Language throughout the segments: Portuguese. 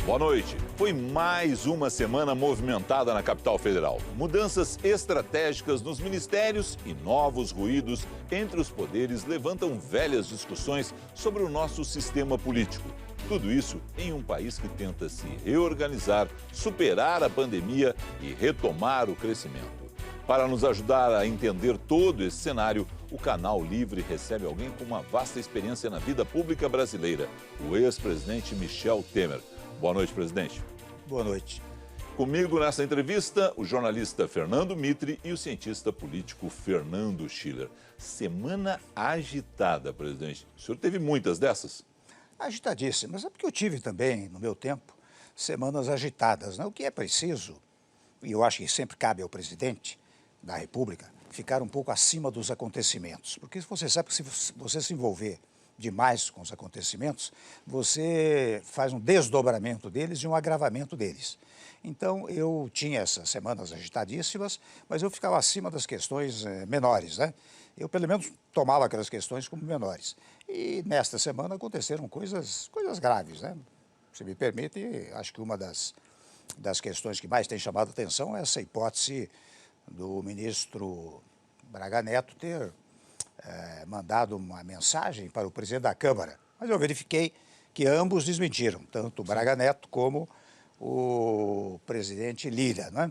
Boa noite. Foi mais uma semana movimentada na capital federal. Mudanças estratégicas nos ministérios e novos ruídos entre os poderes levantam velhas discussões sobre o nosso sistema político. Tudo isso em um país que tenta se reorganizar, superar a pandemia e retomar o crescimento. Para nos ajudar a entender todo esse cenário, o Canal Livre recebe alguém com uma vasta experiência na vida pública brasileira, o ex-presidente Michel Temer. Boa noite, presidente. Boa noite. Comigo nessa entrevista, o jornalista Fernando Mitre e o cientista político Fernando Schiller. Semana agitada, presidente. O senhor teve muitas dessas? Agitadíssimas. É porque eu tive também, no meu tempo, semanas agitadas, né? O que é preciso, e eu acho que sempre cabe ao presidente da República, ficar um pouco acima dos acontecimentos. Porque você sabe que se você se envolver demais com os acontecimentos, você faz um desdobramento deles e um agravamento deles. Então, eu tinha essas semanas agitadíssimas, mas eu ficava acima das questões menores, né? Eu, pelo menos, tomava aquelas questões como menores. E, nesta semana, aconteceram coisas graves, né? Se me permite, acho que uma das questões que mais tem chamado a atenção é essa hipótese do ministro Braga Neto ter mandado uma mensagem para o presidente da Câmara. Mas eu verifiquei que ambos desmentiram, tanto o Braga Neto como o presidente Lira, né?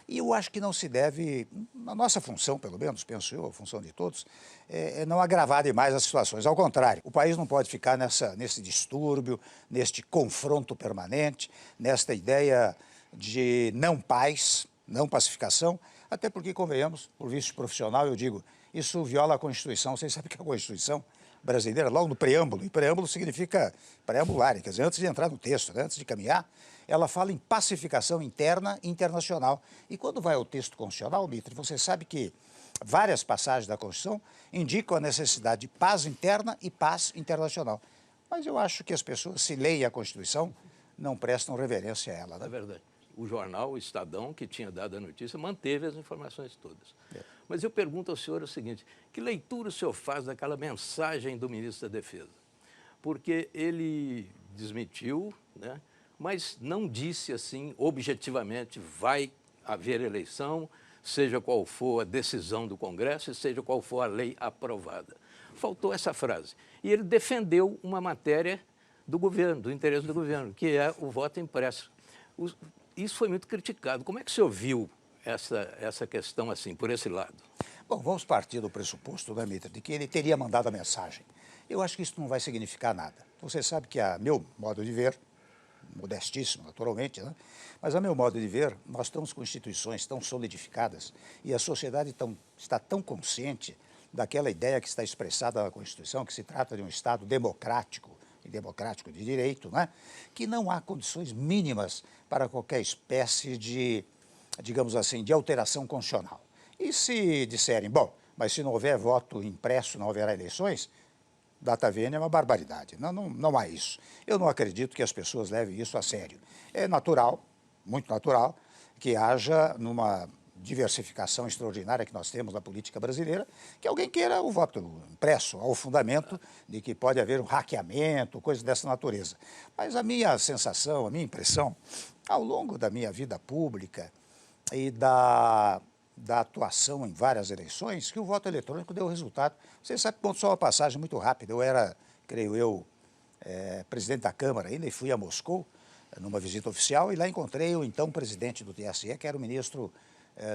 E eu acho que não se deve, a nossa função, pelo menos, penso eu, a função de todos, é não agravar demais as situações. Ao contrário, o país não pode ficar nesse distúrbio, neste confronto permanente, nesta ideia de não paz, não pacificação, até porque, convenhamos, por vício profissional, eu digo, isso viola a Constituição. Vocês sabem que a Constituição brasileira, logo no preâmbulo, e preâmbulo significa preambular, quer dizer, antes de entrar no texto, né, antes de caminhar, ela fala em pacificação interna e internacional. E quando vai ao texto constitucional, Mitre, você sabe que várias passagens da Constituição indicam a necessidade de paz interna e paz internacional. Mas eu acho que as pessoas, se leem a Constituição, não prestam reverência a ela, né? É verdade. O jornal, o Estadão, que tinha dado a notícia, manteve as informações todas. Mas eu pergunto ao senhor o seguinte, que leitura o senhor faz daquela mensagem do ministro da Defesa? Porque ele desmentiu, né, mas não disse assim, objetivamente, vai haver eleição, seja qual for a decisão do Congresso e seja qual for a lei aprovada. Faltou essa frase. E ele defendeu uma matéria do governo, do interesse do governo, que é o voto impresso. Isso foi muito criticado. Como é que o senhor viu essa questão assim, por esse lado? Bom, vamos partir do pressuposto, né, Mitre, de que ele teria mandado a mensagem. Eu acho que isso não vai significar nada. Você sabe que, a meu modo de ver, modestíssimo, naturalmente, né? Mas, a meu modo de ver, nós estamos com instituições tão solidificadas e a sociedade está tão consciente daquela ideia que está expressada na Constituição, que se trata de um Estado democrático e democrático de direito, né? Que não há condições mínimas para qualquer espécie de, digamos assim, de alteração constitucional. E se disserem, bom, mas se não houver voto impresso, não haverá eleições, data vênia é uma barbaridade. Não há isso. Eu não acredito que as pessoas levem isso a sério. É natural, muito natural, que haja, numa diversificação extraordinária que nós temos na política brasileira, que alguém queira o voto impresso, ao fundamento de que pode haver um hackeamento, coisas dessa natureza. Mas a minha sensação, a minha impressão, ao longo da minha vida pública e da atuação em várias eleições, que o voto eletrônico deu resultado. Você sabe, ponto só uma passagem muito rápida. Eu era, creio eu, presidente da Câmara ainda e fui a Moscou numa visita oficial e lá encontrei o então presidente do TSE, que era o ministro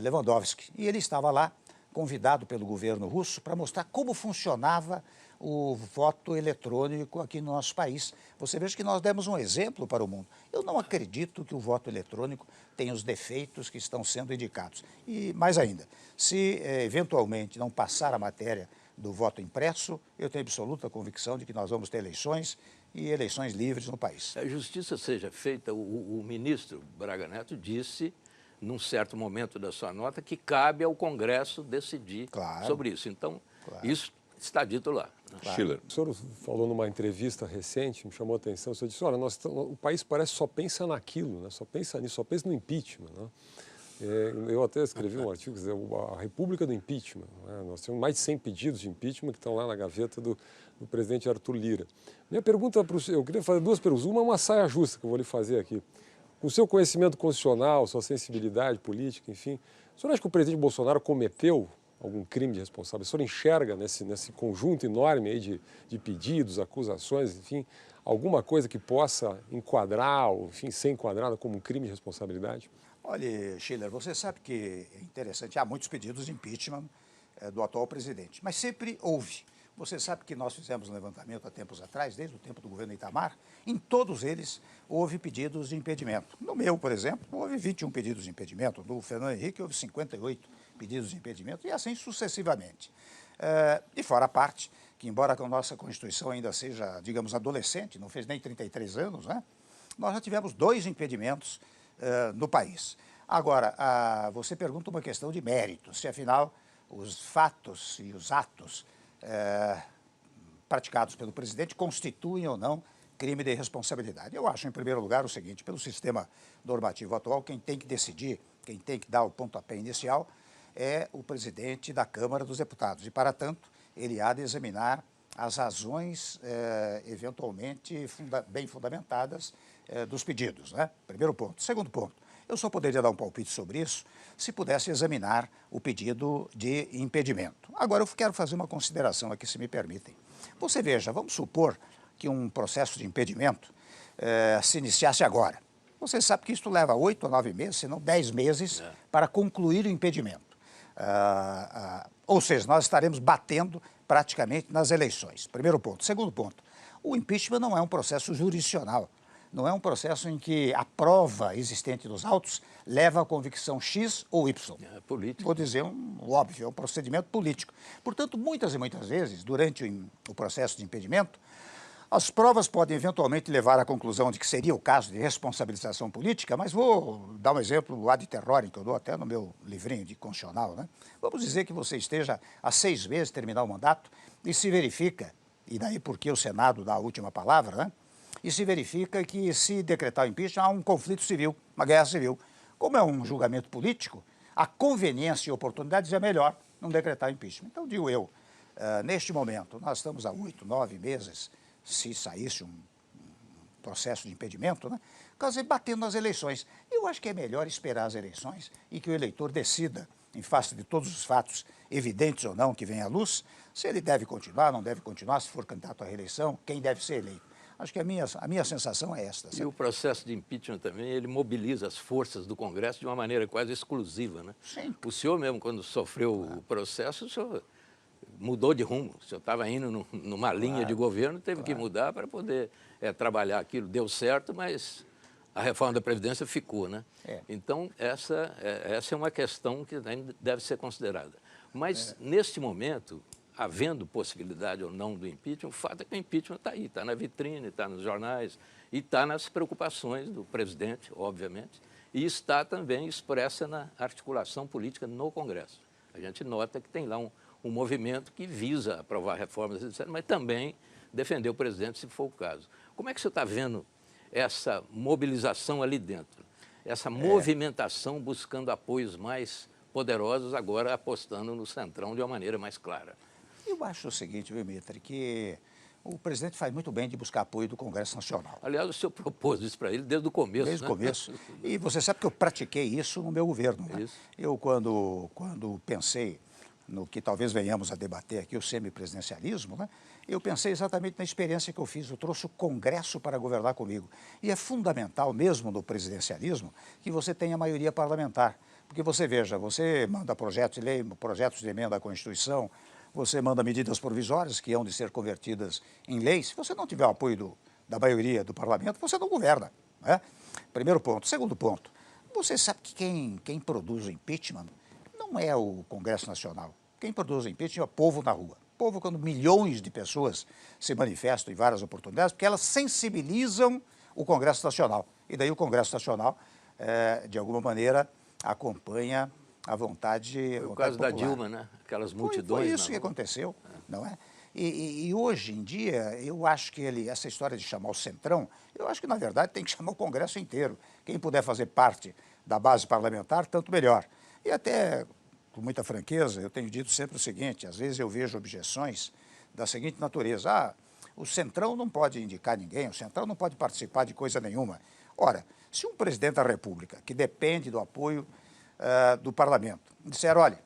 Lewandowski. E ele estava lá, convidado pelo governo russo, para mostrar como funcionava o voto eletrônico aqui no nosso país. Você veja que nós demos um exemplo para o mundo. Eu não acredito que o voto eletrônico tenha os defeitos que estão sendo indicados. E, mais ainda, se eventualmente não passar a matéria do voto impresso, eu tenho absoluta convicção de que nós vamos ter eleições e eleições livres no país. A justiça seja feita, o ministro Braga Neto disse, num certo momento da sua nota, que cabe ao Congresso decidir sobre isso. Então, isso está dito lá. Claro. Schiller. O senhor falou numa entrevista recente, me chamou a atenção, o senhor disse, olha, o país parece só pensa naquilo, né? Só pensa nisso, só pensa no impeachment, né? Eu até escrevi um artigo, a República do Impeachment. Né? Nós temos mais de 100 pedidos de impeachment que estão lá na gaveta do presidente Arthur Lira. Minha pergunta para o senhor, eu queria fazer duas perguntas. Uma é uma saia justa que eu vou lhe fazer aqui. Com o seu conhecimento constitucional, sua sensibilidade política, enfim, o senhor acha que o presidente Bolsonaro cometeu algum crime de responsabilidade? O senhor enxerga nesse conjunto enorme aí de pedidos, acusações, enfim, alguma coisa que possa enquadrar, ou enfim, ser enquadrada como um crime de responsabilidade? Olha, Schiller, você sabe que é interessante, há muitos pedidos de impeachment do atual presidente, mas sempre houve. Você sabe que nós fizemos um levantamento há tempos atrás, desde o tempo do governo Itamar, em todos eles houve pedidos de impedimento. No meu, por exemplo, houve 21 pedidos de impedimento, no Fernando Henrique houve 58 pedidos de impedimento e assim sucessivamente. E fora a parte que, embora a nossa Constituição ainda seja, digamos, adolescente, não fez nem 33 anos, né? Nós já tivemos 2 impedimentos no país. Agora, você pergunta uma questão de mérito, se afinal os fatos e os atos praticados pelo presidente constituem ou não crime de responsabilidade. Eu acho, em primeiro lugar, o seguinte, pelo sistema normativo atual, quem tem que decidir, quem tem que dar o pontapé inicial é o presidente da Câmara dos Deputados e, para tanto, ele há de examinar as razões eventualmente bem fundamentadas dos pedidos, né? Primeiro ponto. Segundo ponto, eu só poderia dar um palpite sobre isso se pudesse examinar o pedido de impedimento. Agora, eu quero fazer uma consideração aqui, se me permitem. Você veja, vamos supor que um processo de impedimento se iniciasse agora. Você sabe que isso leva 8 ou 9 meses, se não 10 meses, para concluir o impedimento. Ou seja, nós estaremos batendo praticamente nas eleições. Primeiro ponto. Segundo ponto, o impeachment não é um processo jurisdicional. Não é um processo em que a prova existente dos autos leva à convicção X ou Y. É político. Vou dizer óbvio, é um procedimento político. Portanto, muitas e muitas vezes, durante o processo de impedimento, as provas podem eventualmente levar à conclusão de que seria o caso de responsabilização política, mas vou dar um exemplo ad terrorem, que eu dou até no meu livrinho de constitucional, né? Vamos dizer que você esteja há 6 meses de terminar o mandato e se verifica, e daí porque o Senado dá a última palavra, né? E se verifica que, se decretar o impeachment, há um conflito civil, uma guerra civil. Como é um julgamento político, a conveniência e oportunidades é melhor não decretar impeachment. Então, digo eu, neste momento, nós estamos há 8, 9 meses, se saísse um processo de impedimento, né, quase batendo nas eleições. Eu acho que é melhor esperar as eleições e que o eleitor decida, em face de todos os fatos, evidentes ou não, que vêm à luz, se ele deve continuar, não deve continuar, se for candidato à reeleição, quem deve ser eleito. Acho que a minha sensação é esta. E o processo de impeachment também, ele mobiliza as forças do Congresso de uma maneira quase exclusiva, né? Sim. O senhor mesmo, quando sofreu o processo, o senhor mudou de rumo. O senhor estava indo numa linha de governo, teve que mudar para poder trabalhar aquilo. Deu certo, mas a reforma da Previdência ficou, né? Então, essa é uma questão que ainda deve ser considerada. Mas, neste momento, havendo possibilidade ou não do impeachment, o fato é que o impeachment está aí, está na vitrine, está nos jornais e está nas preocupações do presidente, obviamente, e está também expressa na articulação política no Congresso. A gente nota que tem lá um movimento que visa aprovar reformas, etc., mas também defender o presidente, se for o caso. Como é que você está vendo essa mobilização ali dentro? Essa movimentação buscando apoios mais poderosos, agora apostando no Centrão de uma maneira mais clara? Eu acho o seguinte, viu, Mitre, que o presidente faz muito bem de buscar apoio do Congresso Nacional. Aliás, o senhor propôs isso para ele desde o começo. Desde o começo. E você sabe que eu pratiquei isso no meu governo. Né? Eu, quando pensei no que talvez venhamos a debater aqui, o semipresidencialismo, né? Eu pensei exatamente na experiência que eu fiz. Eu trouxe o Congresso para governar comigo. E é fundamental, mesmo no presidencialismo, que você tenha maioria parlamentar. Porque você veja, você manda projetos de lei, projetos de emenda à Constituição, você manda medidas provisórias que hão de ser convertidas em leis. Se você não tiver o apoio da maioria do parlamento, você não governa. Né? Primeiro ponto. Segundo ponto, você sabe que quem produz o impeachment não é o Congresso Nacional. Quem produz o impeachment é o povo na rua. O povo, quando milhões de pessoas se manifestam em várias oportunidades, porque elas sensibilizam o Congresso Nacional. E daí o Congresso Nacional, de alguma maneira, acompanha a vontade popular. O caso da Dilma, né? Aquelas multidões. Foi isso que aconteceu, não é? E hoje em dia, eu acho que essa história de chamar o Centrão, eu acho que, na verdade, tem que chamar o Congresso inteiro. Quem puder fazer parte da base parlamentar, tanto melhor. E até, com muita franqueza, eu tenho dito sempre o seguinte, às vezes eu vejo objeções da seguinte natureza, o Centrão não pode indicar ninguém, o Centrão não pode participar de coisa nenhuma. Ora, se um presidente da República, que depende do apoio do parlamento, disser, olha,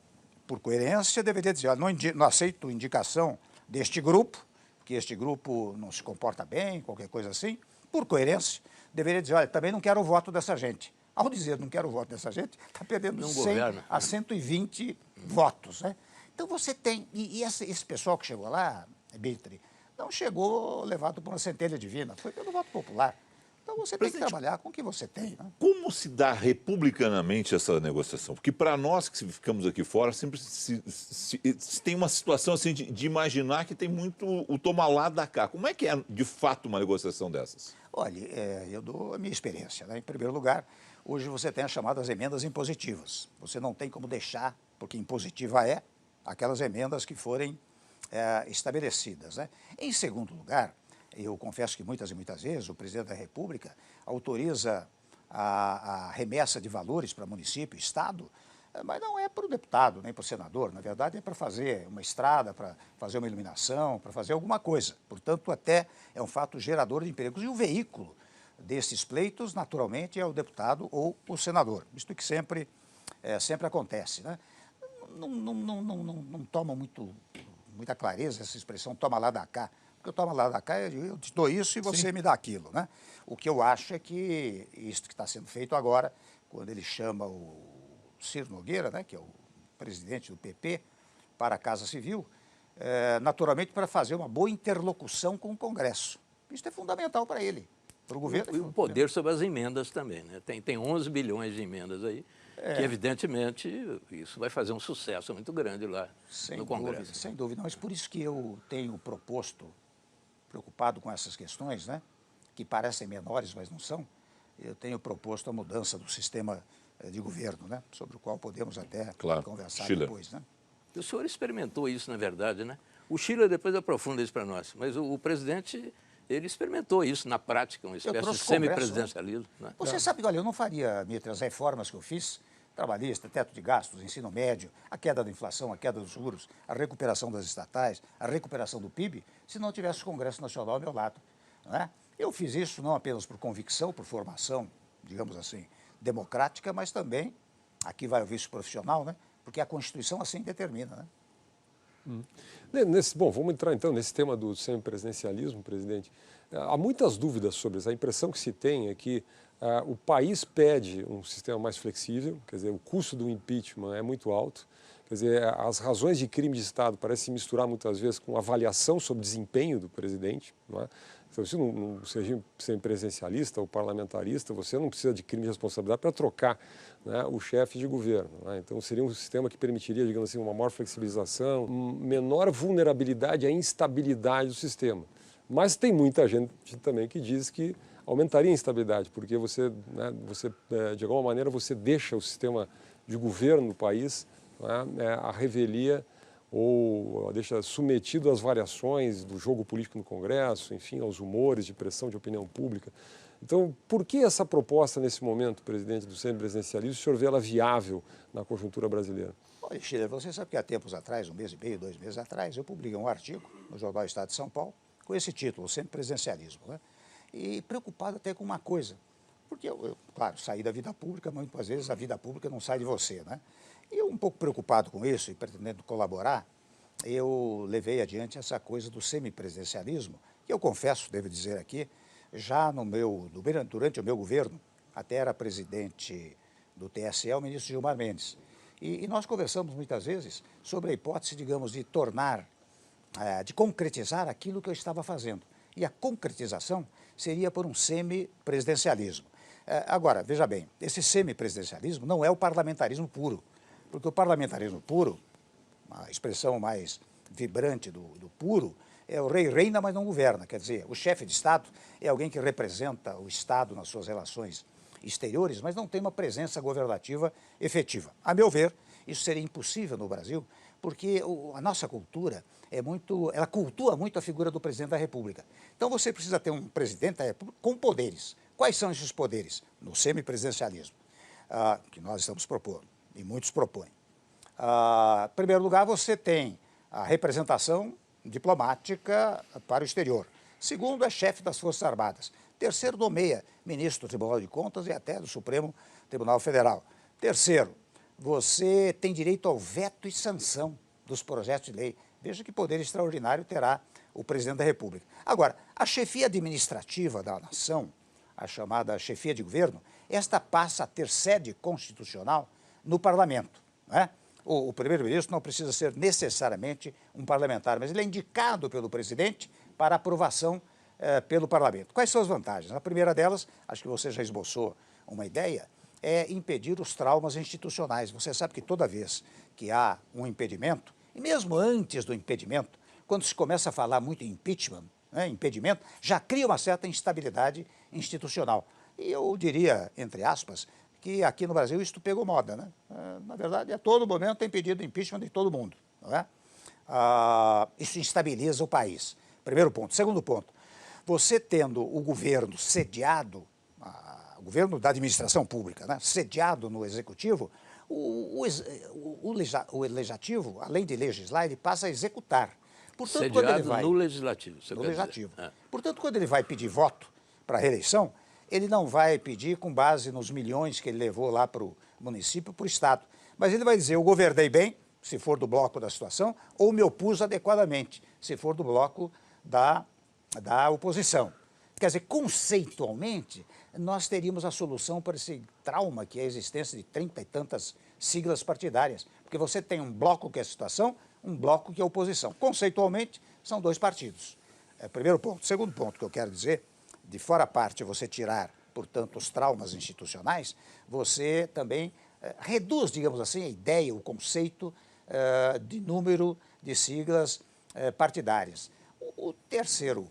por coerência, deveria dizer, olha, não aceito indicação deste grupo, que este grupo não se comporta bem, qualquer coisa assim, por coerência, deveria dizer, olha, também não quero o voto dessa gente. Ao dizer não quero o voto dessa gente, está perdendo 100 a 120 votos. Né? Então você tem, e esse pessoal que chegou lá, Bitri, não chegou levado por uma centelha divina, foi pelo voto popular. Então você tem que trabalhar com o que você tem. Né? Como se dá republicanamente essa negociação? Porque para nós que ficamos aqui fora, sempre se tem uma situação assim de imaginar que tem muito o toma lá da cá. Como é que é, de fato, uma negociação dessas? Olha, eu dou a minha experiência. Né? Em primeiro lugar, hoje você tem as chamadas emendas impositivas. Você não tem como deixar, porque impositiva é, aquelas emendas que forem estabelecidas. Né? Em segundo lugar, eu confesso que muitas e muitas vezes o presidente da República autoriza a remessa de valores para município, estado, mas não é para o deputado nem para o senador, na verdade é para fazer uma estrada, para fazer uma iluminação, para fazer alguma coisa. Portanto, até é um fato gerador de empregos. E o veículo desses pleitos, naturalmente, é o deputado ou o senador. Isto que sempre acontece. Né? Não toma muita clareza essa expressão, toma lá da cá. Porque eu tomo lá da cá, eu te dou isso e você me dá aquilo. Né? O que eu acho é que isso que está sendo feito agora, quando ele chama o Ciro Nogueira, né, que é o presidente do PP, para a Casa Civil, naturalmente para fazer uma boa interlocução com o Congresso. Isso é fundamental para ele, para o governo. E o poder sobre as emendas também. Né? Tem 11 bilhões de emendas aí, que evidentemente isso vai fazer um sucesso muito grande lá no Congresso. Sem dúvida, mas por isso que eu tenho proposto, preocupado com essas questões, né, que parecem menores, mas não são, eu tenho proposto a mudança do sistema de governo, né, sobre o qual podemos até conversar depois. Né? O senhor experimentou isso, na verdade, né? O Chile depois aprofunda isso para nós, mas o presidente, ele experimentou isso na prática, uma espécie de semipresidencialismo. Né? Você sabe, olha, eu não faria, Mitra, as reformas que eu fiz, trabalhista, teto de gastos, ensino médio, a queda da inflação, a queda dos juros, a recuperação das estatais, a recuperação do PIB, se não tivesse o Congresso Nacional ao meu lado. Não é? Eu fiz isso não apenas por convicção, por formação, digamos assim, democrática, mas também, aqui vai o vício profissional, né? Porque a Constituição assim determina. Né? Bom, vamos entrar então nesse tema do semipresidencialismo, presidente. Há muitas dúvidas sobre isso. A impressão que se tem é que o país pede um sistema mais flexível, quer dizer, o custo do impeachment é muito alto, quer dizer, as razões de crime de Estado parecem se misturar muitas vezes com avaliação sobre desempenho do presidente. Não é? Então, se no regime semipresidencialista ou parlamentarista, você não precisa de crime de responsabilidade para trocar, né, o chefe de governo. Né? Então, seria um sistema que permitiria, digamos assim, uma maior flexibilização, menor vulnerabilidade à instabilidade do sistema. Mas tem muita gente também que diz que aumentaria a instabilidade, porque você, de alguma maneira, você deixa o sistema de governo do país, né, à revelia ou deixa submetido às variações do jogo político no Congresso, enfim, aos humores de pressão de opinião pública. Então, por que essa proposta nesse momento, presidente, do semipresidencialismo, o senhor vê ela viável na conjuntura brasileira? Olha, Schiller, você sabe que há tempos atrás, 1 mês e meio, 2 meses atrás, eu publiquei um artigo no Jornal Estado de São Paulo com esse título, o semipresidencialismo, né? E preocupado até com uma coisa, porque eu, claro, saí da vida pública, mas muitas vezes a vida pública não sai de você, né? E eu, um pouco preocupado com isso e pretendendo colaborar, eu levei adiante essa coisa do semipresidencialismo, que eu confesso, devo dizer aqui, já durante o meu governo, até era presidente do TSE, o ministro Gilmar Mendes. E nós conversamos muitas vezes sobre a hipótese, digamos, de tornar, de concretizar aquilo que eu estava fazendo. E a concretização seria por um semipresidencialismo. Agora, veja bem, esse semipresidencialismo não é o parlamentarismo puro, porque o parlamentarismo puro, a expressão mais vibrante do puro, é o rei reina, mas não governa. Quer dizer, o chefe de Estado é alguém que representa o Estado nas suas relações exteriores, mas não tem uma presença governativa efetiva. A meu ver, isso seria impossível no Brasil, porque a nossa cultura ela cultua muito a figura do presidente da República. Então você precisa ter um presidente da República com poderes. Quais são esses poderes? No semipresidencialismo. que nós estamos propondo, e muitos propõem. Em primeiro lugar, você tem a representação diplomática para o exterior. Segundo, é chefe das Forças Armadas. Terceiro, nomeia ministro do Tribunal de Contas e até do Supremo Tribunal Federal. Terceiro, você tem direito ao veto e sanção dos projetos de lei. Veja que poder extraordinário terá o presidente da República. Agora, a chefia administrativa da nação, a chamada chefia de governo, esta passa a ter sede constitucional no parlamento, né? O primeiro-ministro não precisa ser necessariamente um parlamentar, mas ele é indicado pelo presidente para aprovação pelo parlamento. Quais são as vantagens? A primeira delas, acho que você já esboçou uma ideia, é impedir os traumas institucionais. Você sabe que toda vez que há um impedimento, e mesmo antes do impedimento, quando se começa a falar muito em impeachment, né, impedimento, já cria uma certa instabilidade institucional. E eu diria, entre aspas, que aqui no Brasil isto pegou moda, né? Na verdade, a todo momento tem pedido impeachment de todo mundo, não é? Isso instabiliza o país. Primeiro ponto. Segundo ponto, você tendo o governo sediado, o governo da administração pública, né, sediado no executivo, o legislativo, além de legislar, ele passa a executar. Portanto, sediado quando ele vai, no legislativo. no legislativo. Portanto, quando ele vai pedir voto para a reeleição, ele não vai pedir com base nos milhões que ele levou lá para o município, para o Estado. Mas ele vai dizer, eu governei bem, se for do bloco da situação, ou me opus adequadamente, se for do bloco da oposição. Quer dizer, conceitualmente, nós teríamos a solução para esse trauma que é a existência de 30 e tantas siglas partidárias. Porque você tem um bloco que é a situação, um bloco que é a oposição. Conceitualmente, são dois partidos. Primeiro ponto. Segundo ponto que eu quero dizer, de fora a parte você tirar, portanto, os traumas institucionais, você também reduz, digamos assim, a ideia, o conceito de número de siglas partidárias. O terceiro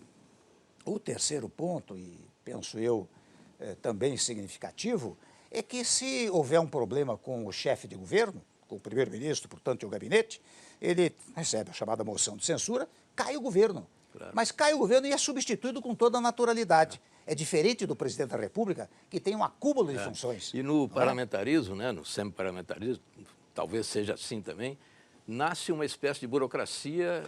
ponto, e penso eu também significativo, é que se houver um problema com o chefe de governo, com o primeiro-ministro, portanto, e o gabinete, ele recebe a chamada moção de censura, cai o governo. Claro. Mas cai o governo e é substituído com toda a naturalidade. É diferente do presidente da República, que tem um acúmulo de funções. E no parlamentarismo, né, no semi-parlamentarismo, talvez seja assim também, nasce uma espécie de burocracia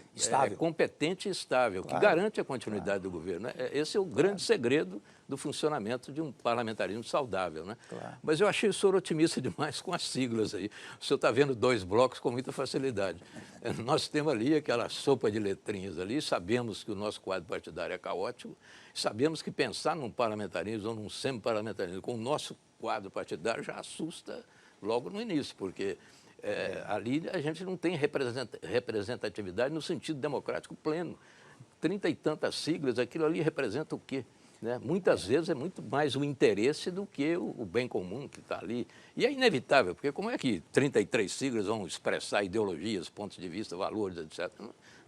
competente e estável, claro, que garante a continuidade do governo. Esse é o grande segredo do funcionamento de um parlamentarismo saudável, né? Claro. Mas eu achei o senhor otimista demais com as siglas aí. O senhor está vendo dois blocos com muita facilidade. Nós temos ali aquela sopa de letrinhas ali, sabemos que o nosso quadro partidário é caótico, sabemos que pensar num parlamentarismo ou num semi-parlamentarismo com o nosso quadro partidário já assusta logo no início, porque ali a gente não tem representatividade no sentido democrático pleno. 30 e tantas siglas, aquilo ali representa o quê? Né? Muitas vezes é muito mais o interesse do que o bem comum que está ali. E é inevitável, porque como é que 33 siglas vão expressar ideologias, pontos de vista, valores, etc.?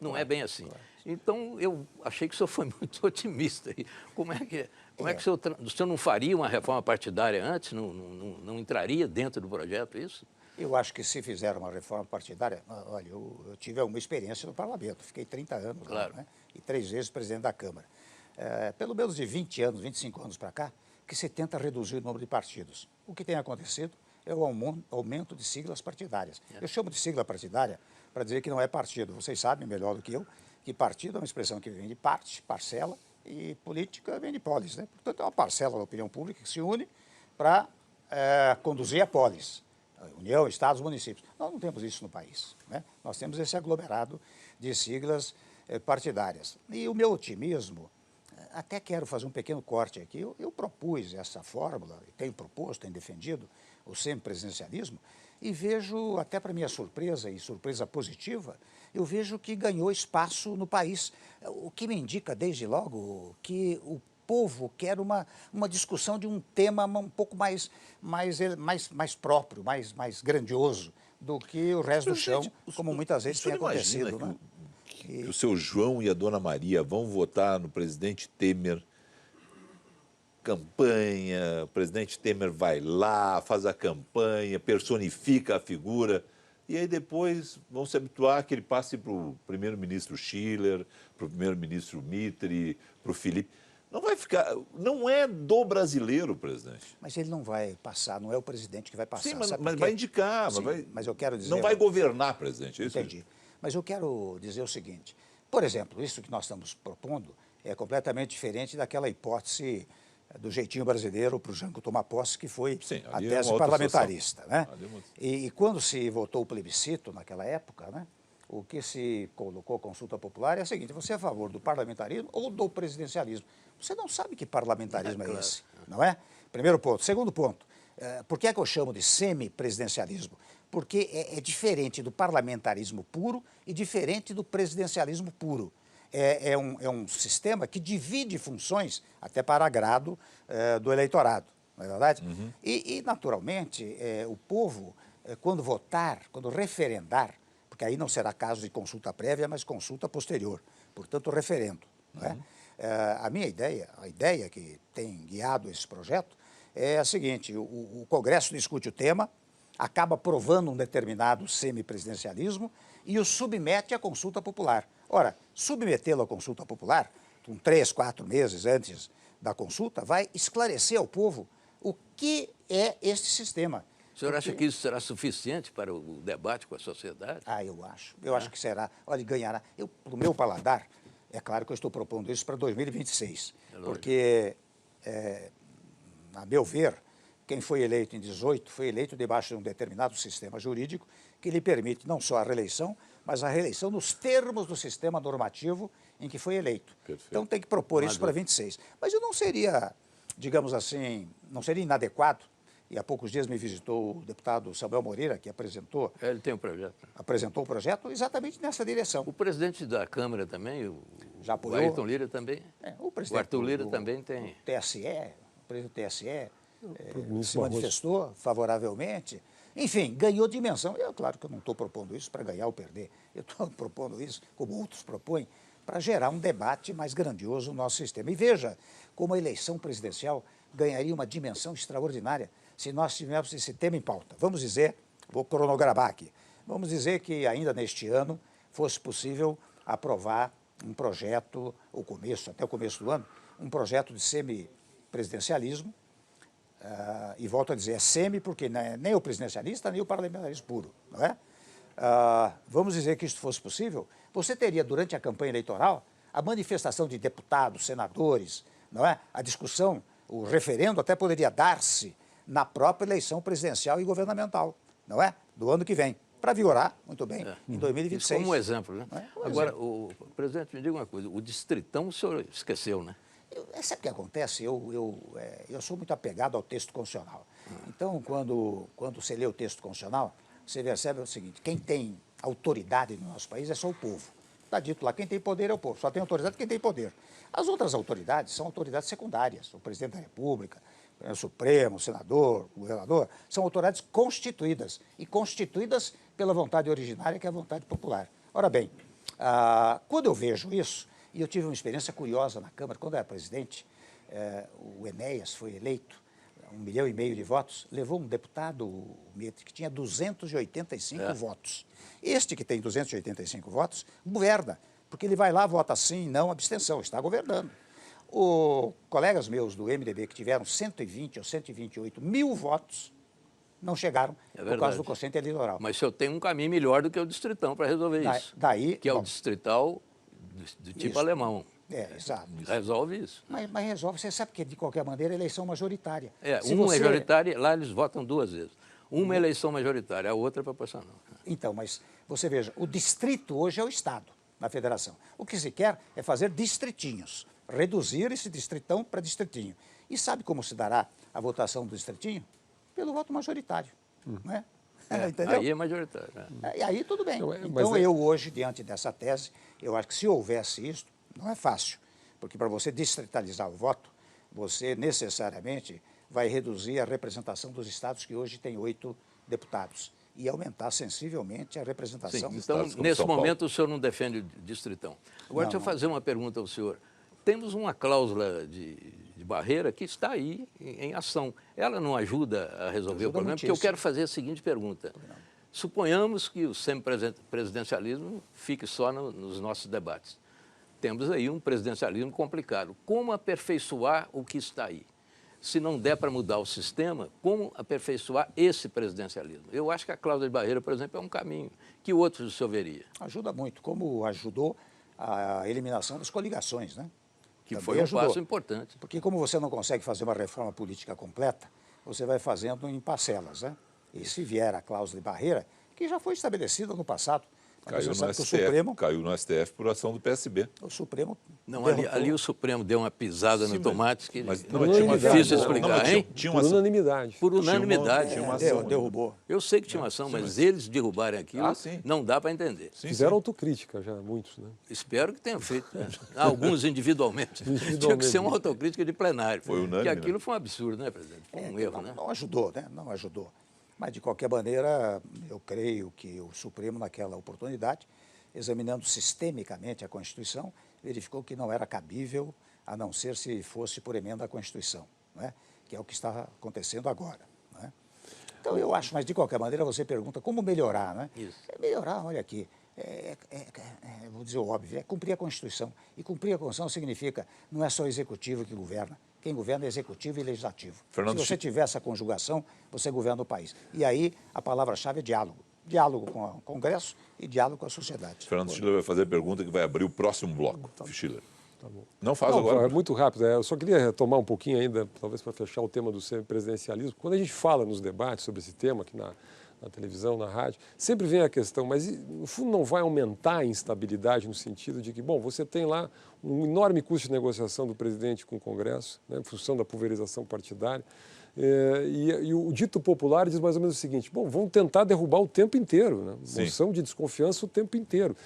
Não é bem assim. Então, eu achei que o senhor foi muito otimista. Como é que o senhor não faria uma reforma partidária antes? Não entraria dentro do projeto isso? Eu acho que se fizer uma reforma partidária, olha, eu tive uma experiência no parlamento, fiquei 30 anos lá, né? E 3 vezes presidente da Câmara. Pelo menos de 20 anos, 25 anos para cá, que se tenta reduzir o número de partidos. O que tem acontecido é o aumento de siglas partidárias. Eu chamo de sigla partidária para dizer que não é partido. Vocês sabem melhor do que eu que partido é uma expressão que vem de parte, parcela, e política vem de polis, né? Portanto, é uma parcela da opinião pública que se une para conduzir a polis. União, Estados, municípios. Nós não temos isso no país, né? Nós temos esse aglomerado de siglas partidárias. E o meu otimismo, até quero fazer um pequeno corte aqui, eu propus essa fórmula, tenho proposto, tenho defendido o semipresidencialismo, e vejo, até para minha surpresa, e surpresa positiva, eu vejo que ganhou espaço no país, o que me indica desde logo que o povo quer uma discussão de um tema um pouco mais próprio, mais grandioso do que o resto do chão, como muitas vezes tem acontecido. Né? Que o seu João e a dona Maria vão votar no presidente Temer, campanha, o presidente Temer vai lá, faz a campanha, personifica a figura, e aí depois vão se habituar que ele passe para o primeiro-ministro Schiller, para o primeiro-ministro Mitre, para o Felipe. Não vai ficar... Não é do brasileiro, presidente. Mas ele não vai passar, não é o presidente que vai passar. Sim, mas sabe por quê? vai indicar. Sim, vai... mas eu quero dizer... Não vai governar, presidente, é isso? Entendi. Mas eu quero dizer o seguinte. Por exemplo, isso que nós estamos propondo é completamente diferente daquela hipótese do jeitinho brasileiro para o Jango tomar posse, que foi Sim, a ali é tese uma outra parlamentarista. Né? Ali é uma- E quando se votou o plebiscito naquela época, né, o que se colocou consulta popular é o seguinte: você é a favor do parlamentarismo ou do presidencialismo? Você não sabe que parlamentarismo é esse, não é? Primeiro ponto. Segundo ponto, por que é que eu chamo de semipresidencialismo? Porque é diferente do parlamentarismo puro e diferente do presidencialismo puro. É um sistema que divide funções até para agrado do eleitorado, não é verdade? Uhum. E naturalmente, o povo, quando votar, quando referendar, porque aí não será caso de consulta prévia, mas consulta posterior, portanto, referendo. Não é? A minha ideia, a ideia que tem guiado esse projeto, é a seguinte: o Congresso discute o tema, acaba aprovando um determinado semipresidencialismo e o submete à consulta popular. Ora, submetê-lo à consulta popular, com 3, 4 meses antes da consulta, vai esclarecer ao povo o que é este sistema. O senhor acha que isso será suficiente para o debate com a sociedade? Ah, eu acho. Eu acho que será. Olha, ganhará. Para o meu paladar, é claro que eu estou propondo isso para 2026. Porque, a meu ver, quem foi eleito em 18 foi eleito debaixo de um determinado sistema jurídico que lhe permite não só a reeleição, mas a reeleição nos termos do sistema normativo em que foi eleito. Perfeito. Então tem que propor isso para 26. Mas eu não seria, digamos assim, não seria inadequado. E há poucos dias me visitou o deputado Samuel Moreira, que Ele tem um projeto. apresentou o projeto exatamente nessa direção. O presidente da Câmara também, Já o apoiou? Ayrton Lira também. O Arthur Lira também tem. TSE, o presidente do TSE ministro se Barroso. manifestou favoravelmente. Enfim, ganhou dimensão. Claro que eu não estou propondo isso para ganhar ou perder. Eu estou propondo isso, como outros propõem, para gerar um debate mais grandioso no nosso sistema. E veja como a eleição presidencial ganharia uma dimensão extraordinária se nós tivéssemos esse tema em pauta. Vamos dizer, vou cronografar aqui, vamos dizer que ainda neste ano fosse possível aprovar um projeto, até o começo do ano, um projeto de semipresidencialismo, e volto a dizer, é semi porque nem o presidencialista, nem o parlamentarismo puro, não é? Vamos dizer que isso fosse possível, você teria durante a campanha eleitoral a manifestação de deputados, senadores, não é? A discussão, o referendo até poderia dar-se na própria eleição presidencial e governamental, não é? Do ano que vem, para vigorar, muito bem, em 2026. Isso como um exemplo, né? Agora, exemplo. o presidente, me diga uma coisa, o distritão o senhor esqueceu, né? Sabe o que acontece? Eu sou muito apegado ao texto constitucional. Então, quando você lê o texto constitucional, você percebe o seguinte: quem tem autoridade no nosso país é só o povo. Está dito lá, quem tem poder é o povo, só tem autoridade quem tem poder. As outras autoridades são autoridades secundárias, o presidente da República, o Supremo, o senador, o governador, são autoridades constituídas, e constituídas pela vontade originária, que é a vontade popular. Ora bem, quando eu vejo isso, e eu tive uma experiência curiosa na Câmara, quando eu era presidente, o Enéas foi eleito, 1,5 milhão de votos, levou um deputado que tinha 285 votos. Este que tem 285 votos, governa, porque ele vai lá, vota sim, não, abstenção, está governando. Colegas meus do MDB que tiveram 120 ou 128 mil votos, não chegaram por causa do quociente eleitoral. Mas o senhor tem um caminho melhor do que o distritão para resolver isso. Que é o distrital do tipo isso. Alemão. Exato. Resolve isso. Mas resolve, você sabe que, de qualquer maneira, é eleição majoritária. Majoritária, lá eles votam 2 vezes. Uma é eleição majoritária, a outra é proporcional. Então, mas você veja, o distrito hoje é o Estado, na federação. O que se quer é fazer distritinhos, reduzir esse distritão para distritinho. E sabe como se dará a votação do distritinho? Pelo voto majoritário. Não é? Entendeu? Aí é majoritário. E aí tudo bem. Não, então eu hoje, diante dessa tese, eu acho que se houvesse isso, não é fácil, porque para você distritalizar o voto, você necessariamente vai reduzir a representação dos estados que hoje têm 8 deputados e aumentar sensivelmente a representação. Sim, então, nesse momento, o senhor não defende o distritão. Agora, deixa eu fazer uma pergunta ao senhor. Temos uma cláusula de barreira que está aí em ação. Ela não ajuda a resolver o problema? Porque eu quero fazer a seguinte pergunta. Suponhamos que o semipresidencialismo fique só nos nossos debates. temos aí um presidencialismo complicado. Como aperfeiçoar o que está aí? Se não der para mudar o sistema, como aperfeiçoar esse presidencialismo? Eu acho que a cláusula de barreira, por exemplo, é um caminho. Que outros o senhor veria? Ajuda muito, como ajudou a eliminação das coligações, né? Que Também foi um ajudou. passo importante. Porque como você não consegue fazer uma reforma política completa, você vai fazendo em parcelas, né? E se vier a cláusula de barreira, que já foi estabelecida no passado, mas você sabe que o Supremo... Caiu no STF por ação do PSB. O Supremo... Não, ali o Supremo deu uma pisada no tomate que mas não por é unanimidade, difícil explicar, hein? Por unanimidade. Por unanimidade. Tinha uma ação. derrubou. Eu sei que tinha uma ação, mas eles derrubarem aquilo, não dá para entender. Fizeram autocrítica já, muitos, né? Espero que tenham feito, né? Alguns individualmente. Tinha que ser uma autocrítica de plenário. Foi unânime, porque aquilo foi um absurdo, né, presidente? Foi um erro, né? Não ajudou, né? Não ajudou. Mas, de qualquer maneira, eu creio que o Supremo, naquela oportunidade, examinando sistemicamente a Constituição, verificou que não era cabível, a não ser se fosse por emenda à Constituição, não é? Que é o que está acontecendo agora. Não é? Então, eu acho, mas de qualquer maneira, você pergunta como melhorar, né? Isso. Melhorar, olha aqui, vou dizer o óbvio, é cumprir a Constituição. E cumprir a Constituição significa, não é só o Executivo que governa, quem governa é Executivo e Legislativo. Se você tiver essa conjugação, você governa o país. E aí, a palavra-chave é diálogo. Diálogo com o Congresso e diálogo com a sociedade. Fernando Schiller vai fazer a pergunta que vai abrir o próximo bloco. Schiller. Tá bom. Não faz agora. É muito rápido. Eu só queria retomar um pouquinho ainda, talvez para fechar o tema do semipresidencialismo. Quando a gente fala nos debates sobre esse tema aqui na televisão, na rádio, sempre vem a questão, mas no fundo não vai aumentar a instabilidade no sentido de que, bom, você tem lá um enorme custo de negociação do presidente com o Congresso, né, em função da pulverização partidária, e o dito popular diz mais ou menos o seguinte, bom, vamos tentar derrubar o tempo inteiro, né, moção de desconfiança o tempo inteiro.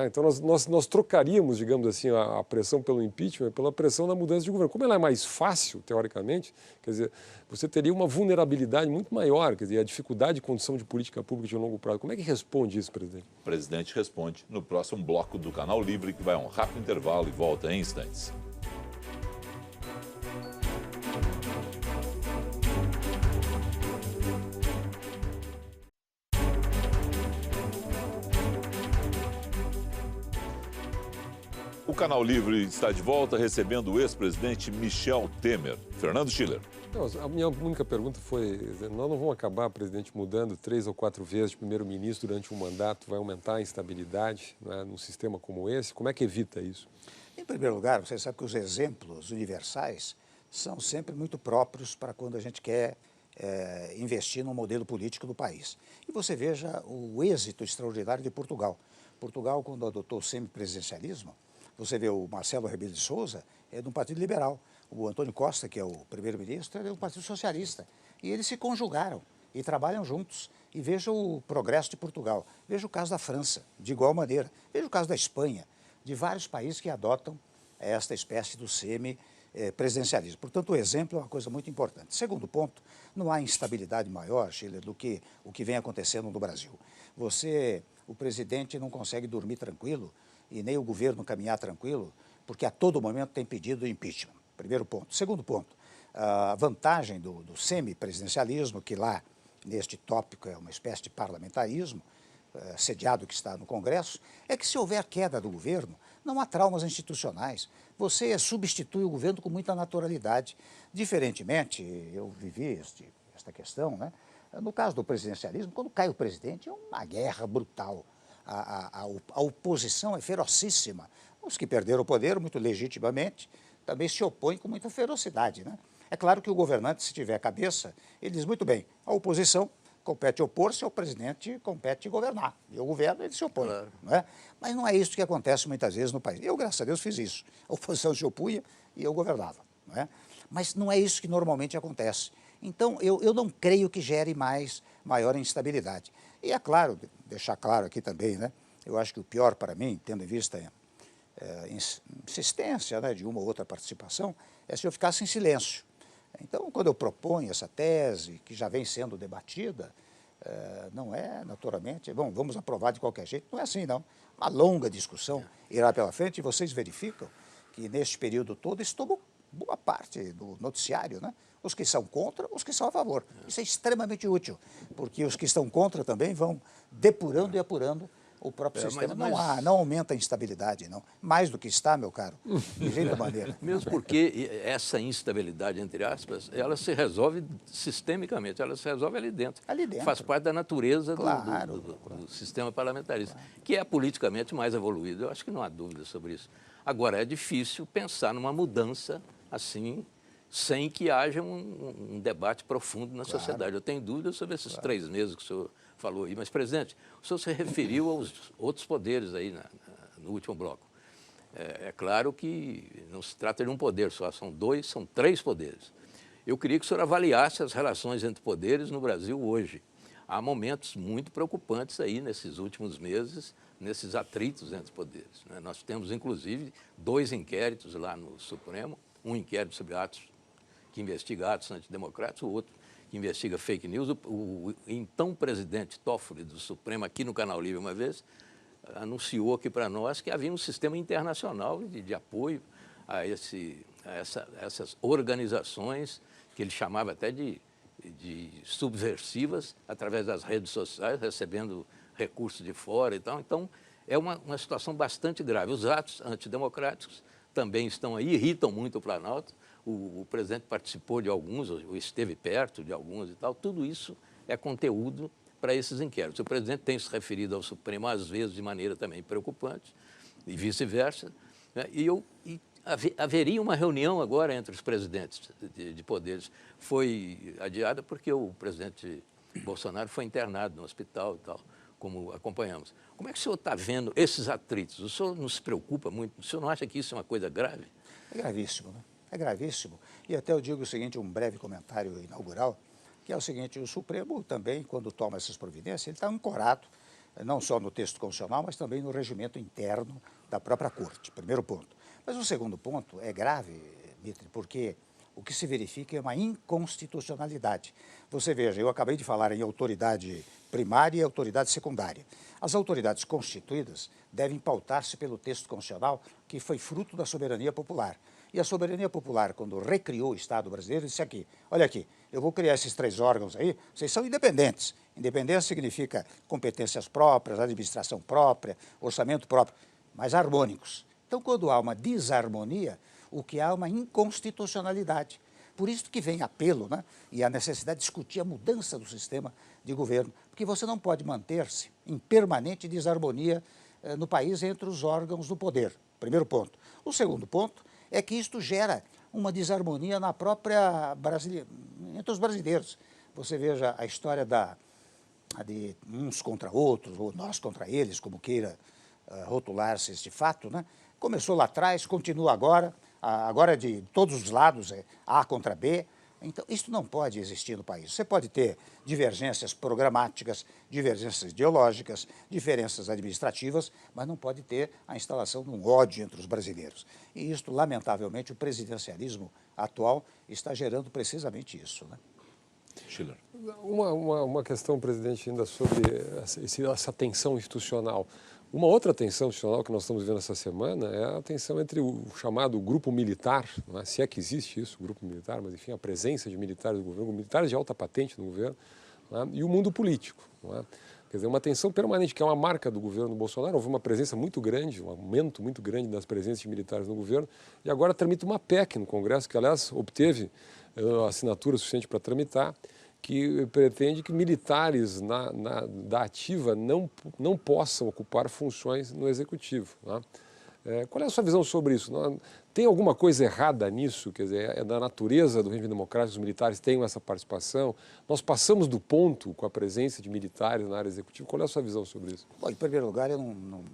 Então, nós trocaríamos, digamos assim, a pressão pelo impeachment pela pressão da mudança de governo. Como ela é mais fácil, teoricamente, quer dizer, você teria uma vulnerabilidade muito maior, quer dizer, a dificuldade de condução de política pública de longo prazo. Como é que responde isso, presidente? O presidente responde no próximo bloco do Canal Livre, que vai a um rápido intervalo e volta em instantes. O Canal Livre está de volta recebendo o ex-presidente Michel Temer. Fernando Schiller. A minha única pergunta foi, nós não vamos acabar, presidente, mudando 3 ou 4 vezes de primeiro-ministro durante um mandato, vai aumentar a instabilidade, né, num sistema como esse? Como é que evita isso? Em primeiro lugar, você sabe que os exemplos universais são sempre muito próprios para quando a gente quer investir no modelo político do país. E você veja o êxito extraordinário de Portugal. Portugal, quando adotou o semipresidencialismo, você vê o Marcelo Rebelo de Sousa, é do Partido Liberal. O Antônio Costa, que é o primeiro-ministro, é do Partido Socialista. E eles se conjugaram e trabalham juntos. E veja o progresso de Portugal. Veja o caso da França, de igual maneira. Veja o caso da Espanha, de vários países que adotam esta espécie do semi-presidencialismo. Portanto, o exemplo é uma coisa muito importante. Segundo ponto, não há instabilidade maior, Schiller, do que o que vem acontecendo no Brasil. O presidente não consegue dormir tranquilo e nem o governo caminhar tranquilo, porque a todo momento tem pedido impeachment. Primeiro ponto. Segundo ponto, a vantagem do semipresidencialismo, que lá, neste tópico, é uma espécie de parlamentarismo, sediado que está no Congresso, é que se houver queda do governo, não há traumas institucionais. Você substitui o governo com muita naturalidade. Diferentemente, eu vivi esta questão, né? No caso do presidencialismo, quando cai o presidente, é uma guerra brutal. A oposição é ferocíssima. Os que perderam o poder, muito legitimamente, também se opõem com muita ferocidade, né? É claro que o governante, se tiver cabeça, ele diz muito bem, a oposição compete opor-se, ao presidente compete governar. E o governo, ele se opõe. Claro. Não é? Mas não é isso que acontece muitas vezes no país. Eu, graças a Deus, fiz isso. A oposição se opunha e eu governava. Não é? Mas não é isso que normalmente acontece. Então, eu não creio que gere maior instabilidade. E é claro, deixar claro aqui também, né? Eu acho que o pior para mim, tendo em vista a insistência, né, de uma ou outra participação, é se eu ficasse em silêncio. Então, quando eu proponho essa tese, que já vem sendo debatida, não é, naturalmente, bom, vamos aprovar de qualquer jeito, não é assim, não. Uma longa discussão irá pela frente e vocês verificam que, neste período todo, isso tomou boa parte do noticiário, né? Os que são contra, os que são a favor. Isso é extremamente útil, porque os que estão contra também vão depurando e apurando o próprio sistema não aumenta a instabilidade, não. Mais do que está, meu caro, de jeito maneira. Mesmo porque essa instabilidade, entre aspas, ela se resolve sistemicamente, ela se resolve ali dentro. Ali dentro. Faz parte da natureza Claro, do sistema parlamentarista, que é politicamente mais evoluído. Eu acho que não há dúvida sobre isso. Agora, é difícil pensar numa mudança assim, sem que haja um debate profundo na sociedade. Eu tenho dúvidas sobre esses 3 meses que o senhor falou aí. Mas, presidente, o senhor se referiu aos outros poderes aí no último bloco. É claro que não se trata de um poder só, são 3 poderes. Eu queria que o senhor avaliasse as relações entre poderes no Brasil hoje. Há momentos muito preocupantes aí nesses últimos meses, nesses atritos entre poderes, né? Nós temos, inclusive, 2 inquéritos lá no Supremo, um inquérito sobre que investiga atos antidemocráticos, o outro que investiga fake news. O então presidente Toffoli do Supremo, aqui no Canal Livre uma vez, anunciou aqui para nós que havia um sistema internacional de apoio a essas organizações, que ele chamava até de subversivas, através das redes sociais, recebendo recursos de fora e tal. Então, é uma situação bastante grave. Os atos antidemocráticos também estão aí, irritam muito o Planalto. O presidente participou de alguns, ou esteve perto de alguns e tal. Tudo isso é conteúdo para esses inquéritos. O presidente tem se referido ao Supremo, às vezes, de maneira também preocupante, e vice-versa, né? Haveria uma reunião agora entre os presidentes de poderes. Foi adiada porque o presidente Bolsonaro foi internado no hospital e tal, como acompanhamos. Como é que o senhor está vendo esses atritos? O senhor não se preocupa muito? O senhor não acha que isso é uma coisa grave? É gravíssimo, né? É gravíssimo. E até eu digo o seguinte, um breve comentário inaugural, que é o seguinte: o Supremo também, quando toma essas providências, ele está ancorado, não só no texto constitucional, mas também no regimento interno da própria Corte, primeiro ponto. Mas o segundo ponto é grave, Mitre, porque o que se verifica é uma inconstitucionalidade. Você veja, eu acabei de falar em autoridade primária e autoridade secundária. As autoridades constituídas devem pautar-se pelo texto constitucional que foi fruto da soberania popular. E a soberania popular, quando recriou o Estado brasileiro, disse aqui, olha aqui, eu vou criar esses 3 órgãos aí, vocês são independentes. Independência significa competências próprias, administração própria, orçamento próprio, mas harmônicos. Então, quando há uma desarmonia, o que há é uma inconstitucionalidade. Por isso que vem apelo, né, e a necessidade de discutir a mudança do sistema de governo, porque você não pode manter-se em permanente desarmonia no país entre os órgãos do poder. Primeiro ponto. O segundo ponto é que isto gera uma desarmonia na própria entre os brasileiros. Você veja a história de uns contra outros, ou nós contra eles, como queira rotular-se este fato, né? Começou lá atrás, continua agora é de todos os lados, é A contra B. Então, isso não pode existir no país. Você pode ter divergências programáticas, divergências ideológicas, diferenças administrativas, mas não pode ter a instalação de um ódio entre os brasileiros. E isto, lamentavelmente, o presidencialismo atual está gerando precisamente isso, né? Schiller. Uma questão, presidente, ainda sobre essa tensão institucional. Uma outra tensão institucional que nós estamos vivendo essa semana é a tensão entre o chamado grupo militar, não é? Se é que existe isso, o grupo militar, mas enfim, a presença de militares do governo, militares de alta patente no governo, não é? E o mundo político. Não é? Quer dizer, uma tensão permanente, que é uma marca do governo Bolsonaro. Houve uma presença muito grande, um aumento muito grande das presenças de militares no governo, e agora tramita uma PEC no Congresso, que aliás obteve assinatura suficiente para tramitar, que pretende que militares da ativa não possam ocupar funções no executivo. Né? Qual é a sua visão sobre isso? Tem alguma coisa errada nisso? Quer dizer, é da natureza do regime democrático, os militares tenham essa participação? Nós passamos do ponto com a presença de militares na área executiva? Qual é a sua visão sobre isso? Bom, em primeiro lugar, eu não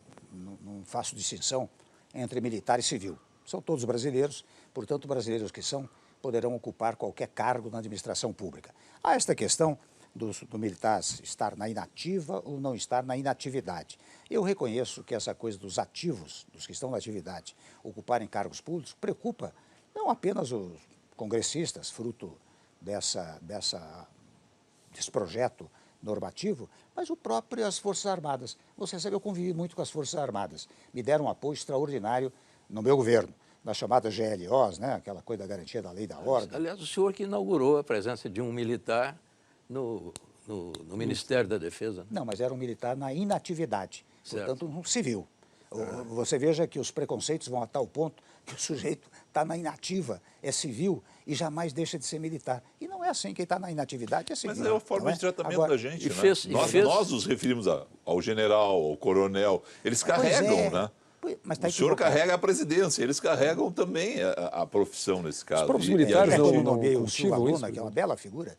faço distinção entre militar e civil. São todos brasileiros, portanto, brasileiros que são poderão ocupar qualquer cargo na administração pública. Há esta questão do militar estar na inativa ou não estar na inatividade. Eu reconheço que essa coisa dos ativos, dos que estão na atividade, ocuparem cargos públicos, preocupa não apenas os congressistas, fruto desse projeto normativo, mas as Forças Armadas. Você sabe, eu convivi muito com as Forças Armadas, me deram um apoio extraordinário no meu governo, nas chamadas GLOs, né? Aquela coisa da garantia da lei e da ordem. Aliás, o senhor que inaugurou a presença de um militar no Ministério da Defesa. Não, mas era um militar na inatividade. portanto, um civil. Você veja que os preconceitos vão a tal ponto que o sujeito está na inativa, é civil e jamais deixa de ser militar. E não é assim, quem está na inatividade é civil. Mas é a forma de tratamento da gente, né? Nós nos referimos ao general, ao coronel, eles carregam, né? Mas tá o senhor equivocado. carrega a presidência, eles carregam também a profissão nesse caso. Os próprios E militares Quando eu não nomeei o Silva cultivam Luna, isso? que é uma bela figura,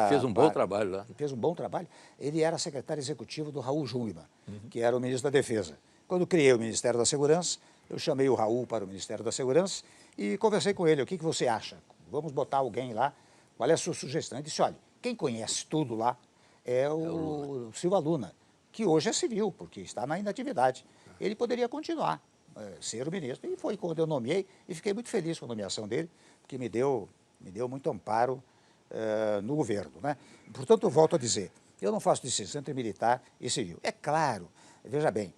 Fez um bom trabalho lá. Fez um bom trabalho. Ele era secretário executivo do Raul Jungmann, que era o ministro da Defesa. Quando criei o Ministério da Segurança, eu chamei o Raul para o Ministério da Segurança e conversei com ele. O que você acha? Vamos botar alguém lá? Qual é a sua sugestão? Ele disse, olha, quem conhece tudo lá é o Silva Luna, que hoje é civil, porque está na inatividade. Ele poderia continuar, ser o ministro. E foi quando eu nomeei e fiquei muito feliz com a nomeação dele, porque me deu muito amparo no governo, né? Portanto, eu volto a dizer, eu não faço distinção entre militar e civil. É claro, veja bem,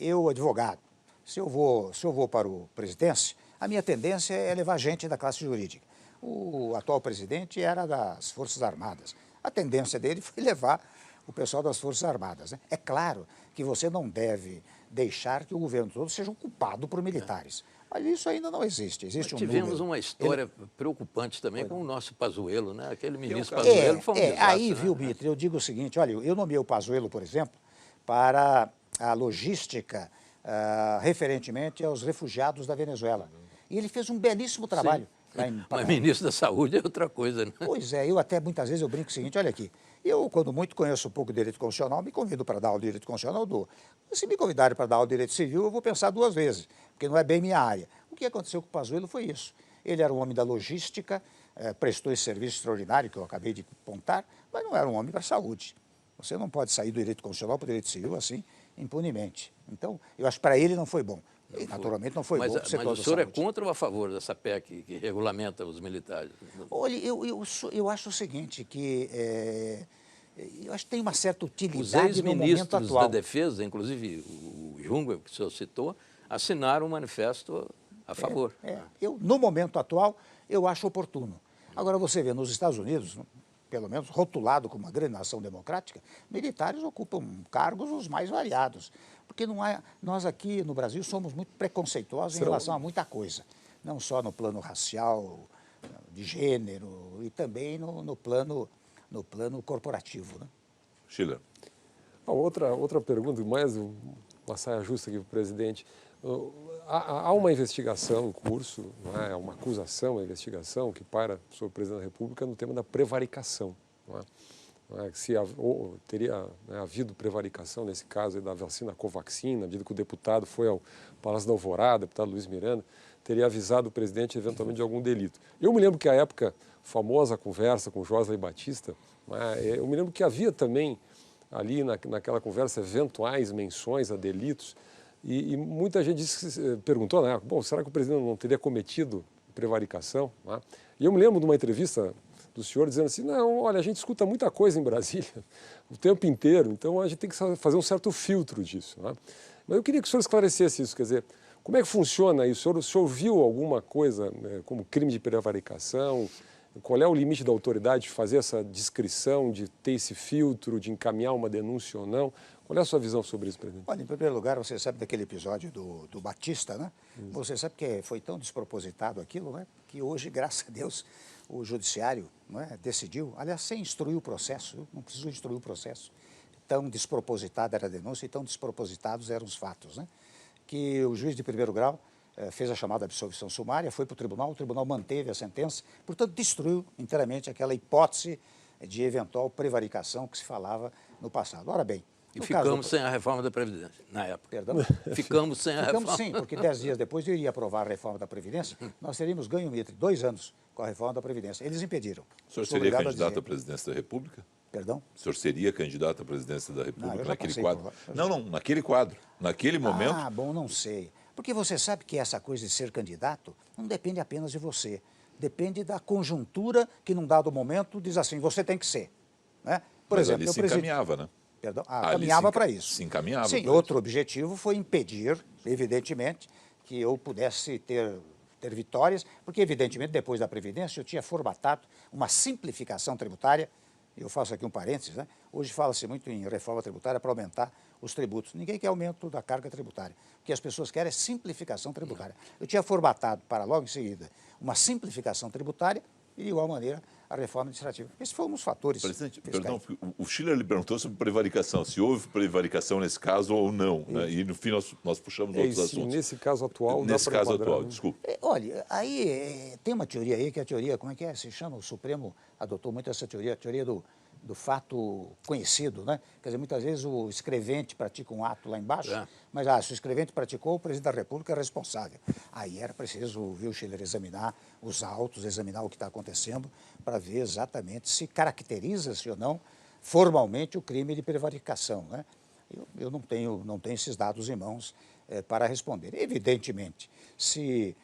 eu, advogado, se eu vou para o presidência, a minha tendência é levar gente da classe jurídica. O atual presidente era das Forças Armadas. A tendência dele foi levar o pessoal das Forças Armadas, né? É claro que você não deve deixar que o governo todo seja ocupado por militares. Mas isso ainda não existe. Existe um tivemos número. uma história preocupante também com o nosso Pazuello, né? Aquele ministro Pazuello foi um desastre, aí, né? viu, Mitre, eu digo o seguinte, olha, eu nomeei o Pazuello, por exemplo, para a logística referentemente aos refugiados da Venezuela. E ele fez um belíssimo trabalho. Lá em Mas ministro da Saúde é outra coisa, né? Pois é, eu até muitas vezes eu brinco o seguinte, olha aqui, eu quando muito conheço um pouco de direito constitucional, me convido para dar aula de direito constitucional, eu dou. Se me convidarem para dar aula de direito civil, eu vou pensar duas vezes, porque não é bem minha área. O que aconteceu com o Pazuello foi isso. Ele era um homem da logística, prestou esse serviço extraordinário que eu acabei de apontar, mas não era um homem para a saúde. Você não pode sair do direito constitucional para o direito civil assim, impunemente. Então, eu acho que para ele não foi bom. E, naturalmente não foi bom para o setor da saúde. Mas o senhor é contra ou a favor dessa PEC que regulamenta os militares? Olha, eu acho o seguinte, que eu acho que tem uma certa Os utilidade no momento ex-ministros atual. da Defesa, inclusive o Jungmann, que o senhor citou, assinaram um manifesto a favor. No momento atual, eu acho oportuno. Agora, você vê, nos Estados Unidos, pelo menos rotulado como uma grande nação democrática, militares ocupam cargos os mais variados. Porque nós aqui no Brasil somos muito preconceituosos em relação a muita coisa. Não só no plano racial, de gênero, e também no plano corporativo, né? Schiller. Outra pergunta, mais uma saia justa aqui para o presidente. Há uma investigação em curso, não é? Uma acusação, uma investigação que para sobre o presidente da República no tema da prevaricação. Não é? Se teria havido prevaricação nesse caso da vacina Covaxin, na medida que o deputado foi ao Palácio da Alvorada, o deputado Luiz Miranda, teria avisado o presidente eventualmente de algum delito. Eu me lembro que à época, famosa conversa com Josley Batista, eu me lembro que havia também ali naquela conversa eventuais menções a delitos e muita gente perguntou, né, bom, será que o presidente não teria cometido prevaricação? Né? E eu me lembro de uma entrevista do senhor dizendo assim, não, olha, a gente escuta muita coisa em Brasília o tempo inteiro, então a gente tem que fazer um certo filtro disso. Né? Mas eu queria que o senhor esclarecesse isso, quer dizer, como é que funciona isso? O senhor viu alguma coisa como crime de prevaricação? Qual é o limite da autoridade de fazer essa descrição, de ter esse filtro, de encaminhar uma denúncia ou não? Qual é a sua visão sobre isso, presidente? Olha, em primeiro lugar, você sabe daquele episódio do Batista, né? Você sabe que foi tão despropositado aquilo, né? Que hoje, graças a Deus, o judiciário, não é, decidiu, aliás, sem instruir o processo, não precisou instruir o processo, tão despropositada era a denúncia e tão despropositados eram os fatos, né? Que o juiz de primeiro grau fez a chamada absolvição sumária, foi para o tribunal manteve a sentença, portanto, destruiu inteiramente aquela hipótese de eventual prevaricação que se falava no passado. Ora bem, e ficamos sem a reforma da Previdência, na época. Perdão? Ficamos sem a reforma. Ficamos sim, porque 10 dias depois eu iria aprovar a reforma da Previdência, nós teríamos ganho entre 2 anos com a reforma da Previdência. Eles impediram. O senhor seria candidato à presidência da República? Perdão? O senhor seria candidato à presidência da República naquele quadro? Por... Não, naquele quadro. Naquele momento? Ah, bom, não sei. Porque você sabe que essa coisa de ser candidato não depende apenas de você. Depende da conjuntura que, num dado momento, diz assim, você tem que ser. Né? Por exemplo, ali se encaminhava, né? Perdão? Caminhava para isso. Se encaminhava. Sim, outro objetivo foi impedir, evidentemente, que eu pudesse ter vitórias, porque, evidentemente, depois da Previdência, eu tinha formatado uma simplificação tributária. Eu faço aqui um parênteses, né? Hoje fala-se muito em reforma tributária para aumentar os tributos. Ninguém quer aumento da carga tributária. O que as pessoas querem é simplificação tributária. Eu tinha formatado para logo em seguida uma simplificação tributária e, de igual maneira, a reforma administrativa. Esses foram os fatores. Presidente, fiscais. perdão, o Schiller lhe perguntou sobre prevaricação, se houve prevaricação nesse caso ou não, né? E no fim nós puxamos outros assuntos. Nesse caso atual, nesse caso atual, né? desculpe. Olha, aí tem uma teoria aí, que é a teoria, como é que é? Se chama, o Supremo adotou muito essa teoria, a teoria do fato conhecido, né? Quer dizer, muitas vezes o escrevente pratica um ato lá embaixo, mas se o escrevente praticou, o presidente da República é responsável. Aí era preciso, viu, Schiller, examinar os autos, examinar o que está acontecendo, para ver exatamente se caracteriza-se ou não formalmente o crime de prevaricação, né? Eu não tenho esses dados em mãos para responder. Evidentemente, se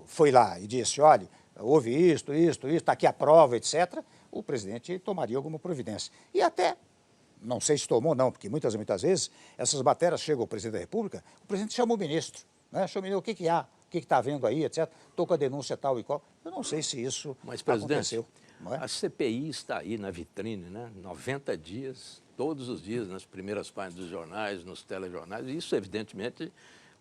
foi lá e disse, olha, houve isto, está aqui a prova, etc., o presidente tomaria alguma providência. E até, não sei se tomou ou não, porque muitas vezes essas matérias chegam ao presidente da República, o presidente chama o ministro, né? Chama o ministro, o que há? O que está havendo aí, etc. Estou com a denúncia tal e qual. Eu não sei se isso aconteceu. Mas, presidente, a CPI está aí na vitrine, né? 90 dias, todos os dias, nas primeiras páginas dos jornais, nos telejornais. Isso, evidentemente,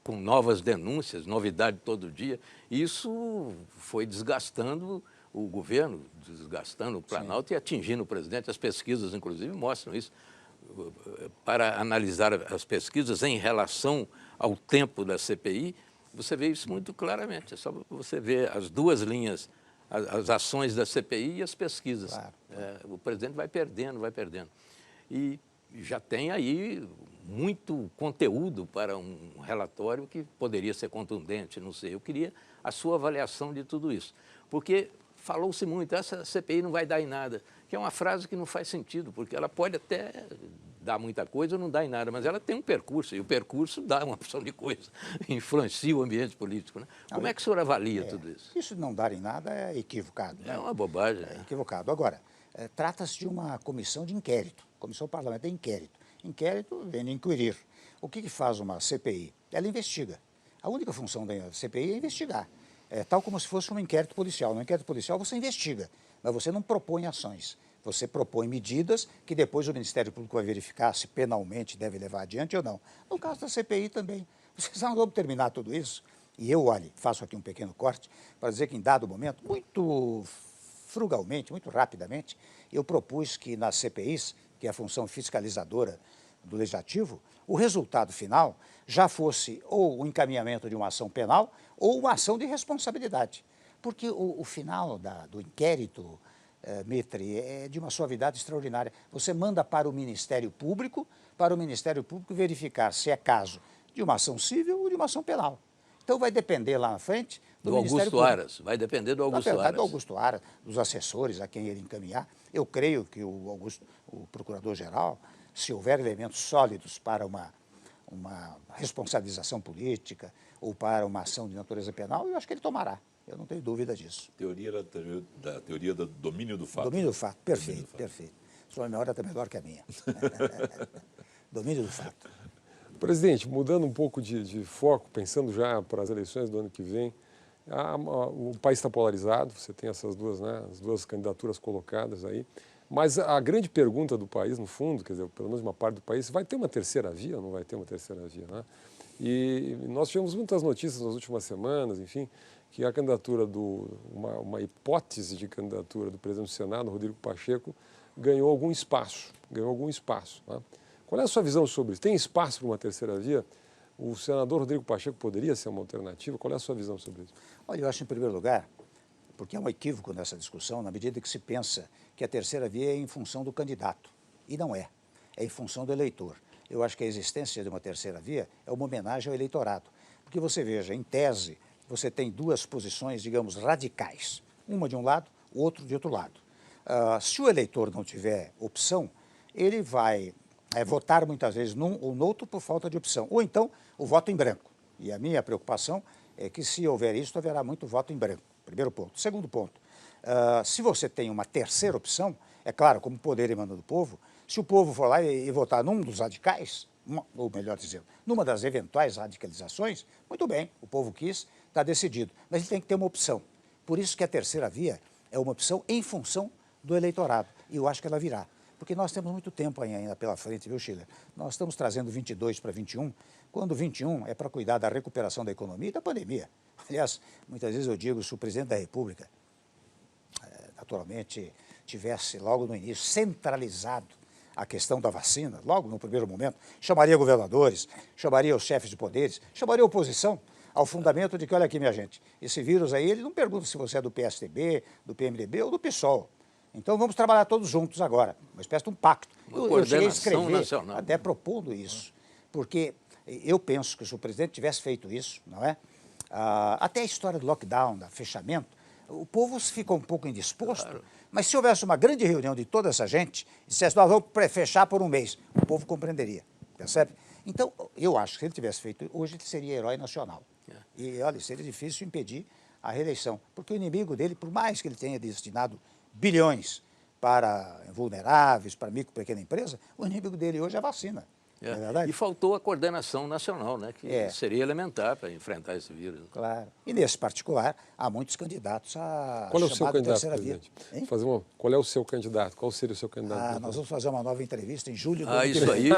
com novas denúncias, novidade todo dia. Isso foi desgastando o governo, desgastando o Planalto. Sim. E atingindo o presidente. As pesquisas, inclusive, mostram isso. Para analisar as pesquisas em relação ao tempo da CPI, você vê isso muito claramente. É só você ver as duas linhas, as ações da CPI e as pesquisas. Claro. O presidente vai perdendo. E já tem aí muito conteúdo para um relatório que poderia ser contundente, não sei. Eu queria a sua avaliação de tudo isso. Porque falou-se muito, essa CPI não vai dar em nada, que é uma frase que não faz sentido, porque ela pode até dar muita coisa ou não dar em nada, mas ela tem um percurso, e o percurso dá uma opção de coisa, influencia o ambiente político, né? Como é que o senhor avalia tudo isso? Isso de não dar em nada é equivocado. É uma bobagem. É equivocado. Agora, trata-se de uma comissão de inquérito, comissão parlamentar de inquérito. Inquérito vem inquirir. O que faz uma CPI? Ela investiga. A única função da CPI é investigar. Tal como se fosse um inquérito policial. No inquérito policial você investiga, mas você não propõe ações. Você propõe medidas que depois o Ministério Público vai verificar se penalmente deve levar adiante ou não. No caso da CPI também. Vocês não vão terminar tudo isso. E eu, olha, faço aqui um pequeno corte para dizer que em dado momento, muito frugalmente, muito rapidamente, eu propus que nas CPIs, que é a função fiscalizadora do Legislativo, o resultado final já fosse ou o encaminhamento de uma ação penal ou uma ação de responsabilidade. Porque o final do inquérito, Mitre, é de uma suavidade extraordinária. Você manda para o Ministério Público verificar se é caso de uma ação civil ou de uma ação penal. Então vai depender lá na frente do Ministério Público. Aras, vai depender do Augusto Aras. Do Augusto Aras, dos assessores a quem ele encaminhar. Eu creio que o Procurador-Geral, se houver elementos sólidos para uma responsabilização política ou para uma ação de natureza penal, eu acho que ele tomará. Eu não tenho dúvida disso. Da teoria do domínio do fato. Domínio do fato, perfeito, perfeito. Sua memória está melhor que a minha. Domínio do fato. Presidente, mudando um pouco de foco, pensando já para as eleições do ano que vem, o país está polarizado, você tem essas duas, né, as duas candidaturas colocadas aí, mas a grande pergunta do país, no fundo, quer dizer, pelo menos uma parte do país, vai ter uma terceira via ou não vai ter uma terceira via, né? E nós tivemos muitas notícias nas últimas semanas, enfim, que a candidatura uma hipótese de candidatura do presidente do Senado, Rodrigo Pacheco, ganhou algum espaço, né? Qual é a sua visão sobre isso? Tem espaço para uma terceira via? O senador Rodrigo Pacheco poderia ser uma alternativa? Qual é a sua visão sobre isso? Olha, eu acho, em primeiro lugar, porque é um equívoco nessa discussão, na medida que se pensa que a terceira via é em função do candidato. E não é. É em função do eleitor. Eu acho que a existência de uma terceira via é uma homenagem ao eleitorado. Porque você veja, em tese, você tem duas posições, digamos, radicais. Uma de um lado, o outro de outro lado. Se o eleitor não tiver opção, ele vai votar muitas vezes num ou no outro por falta de opção. Ou então, o voto em branco. E a minha preocupação é que, se houver isso, haverá muito voto em branco. Primeiro ponto. Segundo ponto, se você tem uma terceira opção, é claro, como poder emana do povo, se o povo for lá e votar num dos radicais, ou melhor dizendo, numa das eventuais radicalizações, muito bem, o povo quis, está decidido. Mas ele tem que ter uma opção. Por isso que a terceira via é uma opção em função do eleitorado. E eu acho que ela virá. Porque nós temos muito tempo ainda pela frente, viu, Schiller? Nós estamos trazendo 22 para 21, quando 21 é para cuidar da recuperação da economia e da pandemia. Aliás, muitas vezes eu digo, se o presidente da República, naturalmente, tivesse logo no início centralizado a questão da vacina, logo no primeiro momento, chamaria governadores, chamaria os chefes de poderes, chamaria a oposição ao fundamento de que, olha aqui, minha gente, esse vírus aí, ele não pergunta se você é do PSDB, do PMDB ou do PSOL. Então vamos trabalhar todos juntos agora, uma espécie de um pacto. Eu cheguei a escrever, nacional, até propondo isso, porque eu penso que se o presidente tivesse feito isso, não é? Até a história do lockdown, do fechamento, o povo ficou um pouco indisposto, claro. Mas se houvesse uma grande reunião de toda essa gente, e dissesse, nós vamos fechar por um mês, o povo compreenderia, percebe? Então, eu acho que se ele tivesse feito, hoje ele seria herói nacional. E, olha, seria difícil impedir a reeleição, porque o inimigo dele, por mais que ele tenha destinado bilhões para vulneráveis, para micro e pequena empresa, o inimigo dele hoje é a vacina. É. Não é verdade? E faltou a coordenação nacional, né, que seria elementar para enfrentar esse vírus. Claro. E nesse particular, há muitos candidatos a Qual é o seu candidato, presidente? Qual é o seu candidato? Qual seria o seu candidato? Nós vamos fazer uma nova entrevista em julho do ano que vem.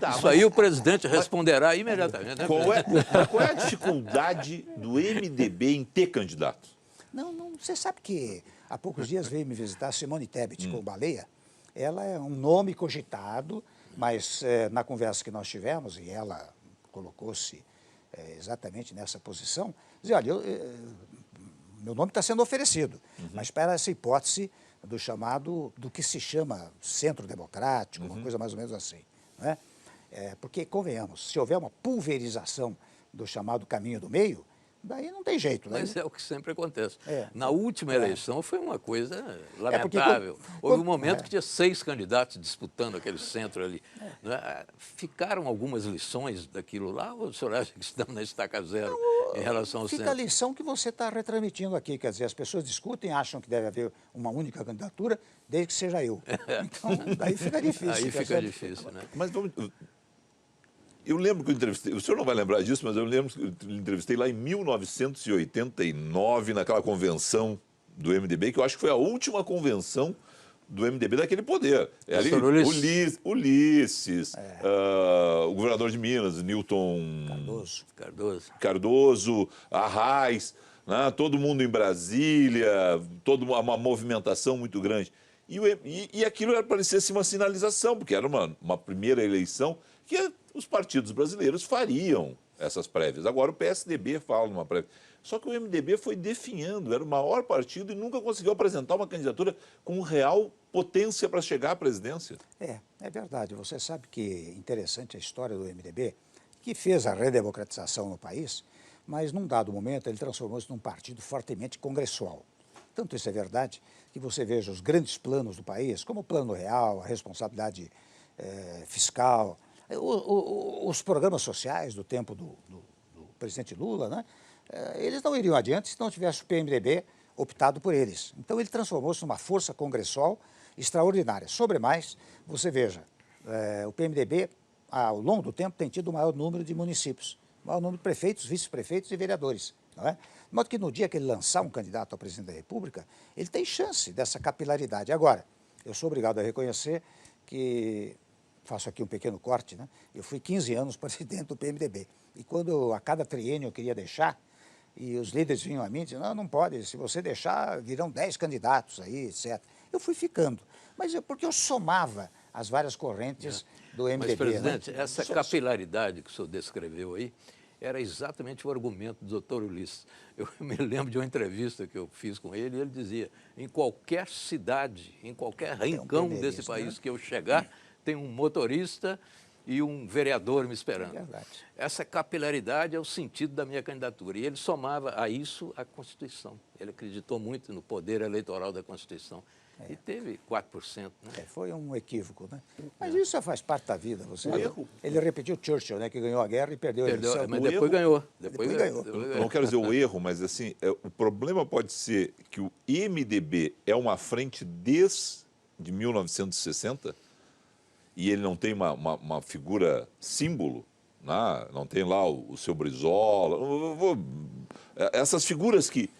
Isso aí o presidente responderá imediatamente. Né? Qual é a dificuldade do MDB em ter candidato? Não, você sabe que há poucos dias veio me visitar a Simone Tebet com o Baleia. Ela é um nome cogitado, mas na conversa que nós tivemos, e ela colocou-se exatamente nessa posição, dizia, olha, meu nome está sendo oferecido, mas para essa hipótese do chamado, do que se chama centro democrático, uma coisa mais ou menos assim. Não é? Porque, convenhamos, se houver uma pulverização do chamado caminho do meio, daí não tem jeito. Né? Mas é o que sempre acontece. Na última eleição foi uma coisa lamentável. Houve um momento que tinha 6 candidatos disputando aquele centro ali. Né? Ficaram algumas lições daquilo lá ou o senhor acha que estamos na estaca zero em relação ao centro? Fica a lição que você está retransmitindo aqui. Quer dizer, as pessoas discutem, acham que deve haver uma única candidatura, desde que seja eu. Então, daí fica difícil. Aí fica difícil, né? Mas vamos... Eu lembro que eu entrevistei, o senhor não vai lembrar disso, mas eu lembro que eu entrevistei lá em 1989, naquela convenção do MDB, que eu acho que foi a última convenção do MDB daquele poder. Ali, Ulisses, o governador de Minas, Newton Cardoso, Arraes, né, todo mundo em Brasília, toda uma movimentação muito grande. E aquilo parecia ser uma sinalização, porque era uma primeira eleição que os partidos brasileiros fariam essas prévias. Agora o PSDB fala numa prévia. Só que o MDB foi definhando, era o maior partido e nunca conseguiu apresentar uma candidatura com real potência para chegar à presidência. É verdade. Você sabe que interessante a história do MDB, que fez a redemocratização no país, mas num dado momento ele transformou-se num partido fortemente congressual. Tanto isso é verdade que você veja os grandes planos do país, como o Plano Real, a responsabilidade fiscal, os programas sociais do tempo do presidente Lula, né? Eles não iriam adiante se não tivesse o PMDB optado por eles. Então ele transformou-se numa força congressual extraordinária. Sobre mais, você veja, o PMDB, ao longo do tempo, tem tido o maior número de municípios, o maior número de prefeitos, vice-prefeitos e vereadores. Não é? De modo que no dia que ele lançar um candidato a presidente da República, ele tem chance dessa capilaridade. Agora, eu sou obrigado a reconhecer que, faço aqui um pequeno corte, né? Eu fui 15 anos presidente do PMDB. E quando a cada triênio eu queria deixar, e os líderes vinham a mim e diziam, não pode, se você deixar, virão 10 candidatos aí, etc. Eu fui ficando, mas porque eu somava as várias correntes do MDB. Mas, presidente, né? essa capilaridade que o senhor descreveu aí, era exatamente o argumento do doutor Ulisses. Eu me lembro de uma entrevista que eu fiz com ele, e ele dizia, em qualquer cidade, em qualquer rincão desse país que eu chegar, tem um motorista e um vereador me esperando. Essa capilaridade é o sentido da minha candidatura. E ele somava a isso a Constituição. Ele acreditou muito no poder eleitoral da Constituição. E teve 4%. Né? Foi um equívoco, né? Mas isso faz parte da vida. Ele repetiu Churchill, né, que ganhou a guerra e perdeu a eleição. Mas depois ganhou. Depois ganhou. Eu não quero dizer o erro, mas assim, o problema pode ser que o MDB é uma frente desde 1960 e ele não tem uma figura símbolo, né? Não tem lá o seu Brizola, essas figuras que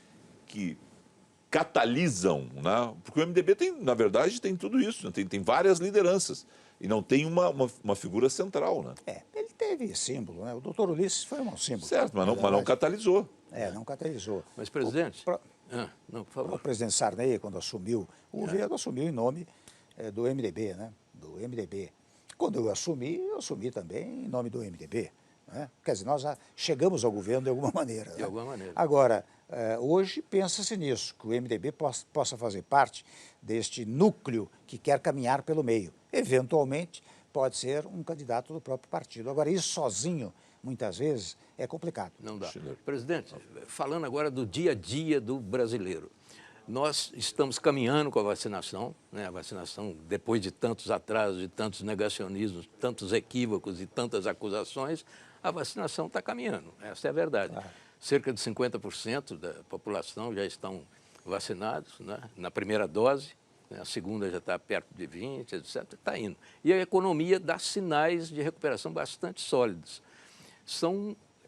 catalisam, né? Porque o MDB tem, na verdade, tem tudo isso, né? Tem várias lideranças e não tem uma figura central, né? Ele teve símbolo, né? O doutor Ulisses foi um símbolo. Certo, mas não catalisou. Não catalisou. Mas, presidente... não, por favor. O presidente Sarney, quando assumiu o governo, assumiu em nome do MDB, né? Do MDB. Quando eu assumi também em nome do MDB. Né? Quer dizer, nós já chegamos ao governo de alguma maneira. De alguma maneira. Agora, hoje pensa-se nisso, que o MDB possa fazer parte deste núcleo que quer caminhar pelo meio. Eventualmente, pode ser um candidato do próprio partido. Agora, isso sozinho, muitas vezes, é complicado. Não dá. Presidente, falando agora do dia a dia do brasileiro, nós estamos caminhando com a vacinação, né? A vacinação, depois de tantos atrasos, de tantos negacionismos, tantos equívocos e tantas acusações, a vacinação está caminhando, essa é a verdade. Cerca de 50% da população já estão vacinados, né? Na primeira dose, né? A segunda já está perto de 20%, etc. Está indo. E a economia dá sinais de recuperação bastante sólidos.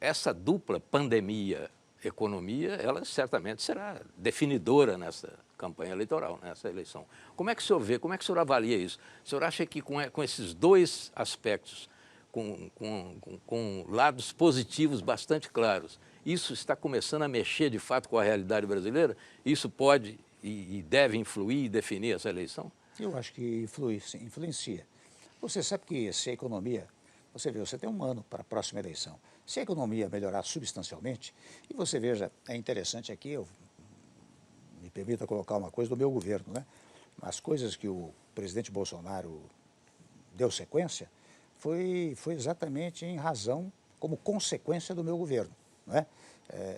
Essa dupla pandemia-economia, ela certamente será definidora nessa campanha eleitoral, nessa eleição. Como é que o senhor vê, como é que o senhor avalia isso? O senhor acha que com esses dois aspectos, com lados positivos bastante claros, isso está começando a mexer de fato com a realidade brasileira? Isso pode e deve influir e definir essa eleição? Eu acho que influi, sim, influencia. Você sabe que se a economia... Você tem um ano para a próxima eleição. Se a economia melhorar substancialmente, e você veja, é interessante aqui, me permita colocar uma coisa do meu governo, né? As coisas que o presidente Bolsonaro deu sequência foi exatamente em razão, como consequência do meu governo, né?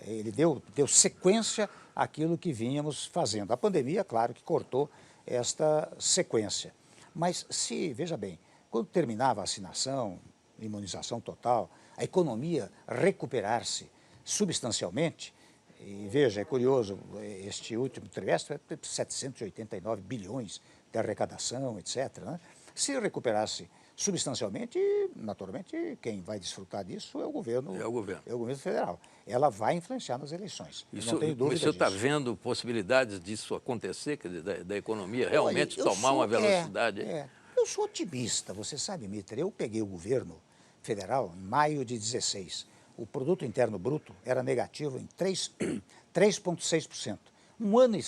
Ele deu sequência àquilo que vínhamos fazendo. A pandemia, claro, que cortou esta sequência. Mas veja bem, quando terminar a vacinação, imunização total, a economia recuperar-se substancialmente, e veja, é curioso, este último trimestre é 789 bilhões de arrecadação, etc. Né? Se recuperasse substancialmente, naturalmente, quem vai desfrutar disso é o governo. É o governo federal. Ela vai influenciar nas eleições. Não tenho dúvida disso. O senhor está vendo possibilidades disso acontecer, quer dizer, da economia realmente tomar uma velocidade? Eu sou otimista, você sabe, Mitter, eu peguei o governo federal em maio de 16. O produto interno bruto era negativo em 3,6%. Um ano e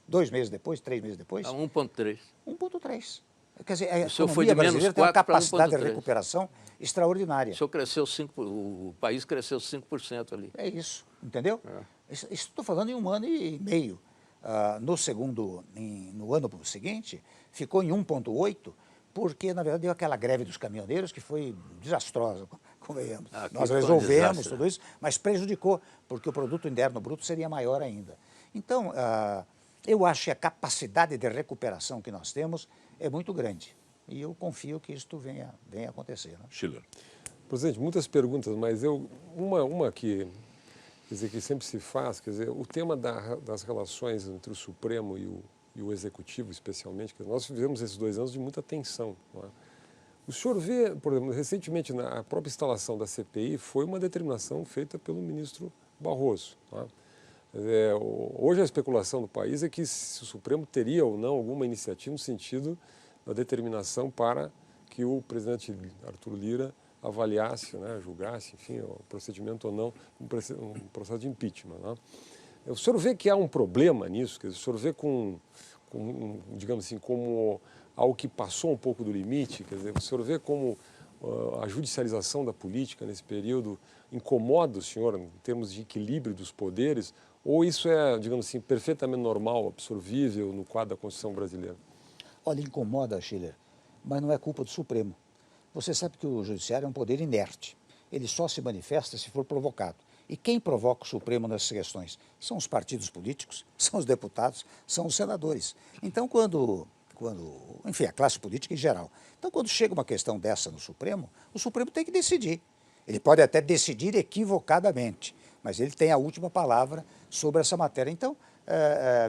2 meses depois, 3 meses depois... 1,3%. 1,3%. Quer dizer, a economia brasileira tem uma capacidade de recuperação extraordinária. O país cresceu 5% ali. É isso, entendeu? Isso estou falando em 1 ano e meio. No ano seguinte, ficou em 1,8%, porque, na verdade, deu aquela greve dos caminhoneiros que foi desastrosa, convenhamos. Nós resolvemos tudo isso, mas prejudicou, porque o produto interno bruto seria maior ainda. Então, eu acho que a capacidade de recuperação que nós temos é muito grande. E eu confio que isto venha a acontecer. Né? Schiller. Presidente, muitas perguntas, mas uma que, quer dizer, que sempre se faz, quer dizer, o tema das relações entre o Supremo e o Executivo, especialmente, que nós vivemos esses 2 anos de muita tensão. Não é? O senhor vê, por exemplo, recentemente, na própria instalação da CPI, foi uma determinação feita pelo ministro Barroso. Não é? Hoje a especulação do país é que se o Supremo teria ou não alguma iniciativa no sentido da determinação para que o presidente Arthur Lira avaliasse, né, julgasse, enfim, o procedimento ou não, um processo de impeachment. Né? O senhor vê que há um problema nisso? Quer dizer, o senhor vê digamos assim, como algo que passou um pouco do limite? Quer dizer, o senhor vê como a judicialização da política nesse período incomoda o senhor em termos de equilíbrio dos poderes? Ou isso é, digamos assim, perfeitamente normal, absorvível no quadro da Constituição brasileira? Olha, incomoda, Schiller, mas não é culpa do Supremo. Você sabe que o Judiciário é um poder inerte. Ele só se manifesta se for provocado. E quem provoca o Supremo nessas questões? São os partidos políticos, são os deputados, são os senadores. Então, enfim, a classe política em geral. Então, quando chega uma questão dessa no Supremo, o Supremo tem que decidir. Ele pode até decidir equivocadamente, mas ele tem a última palavra sobre essa matéria. Então,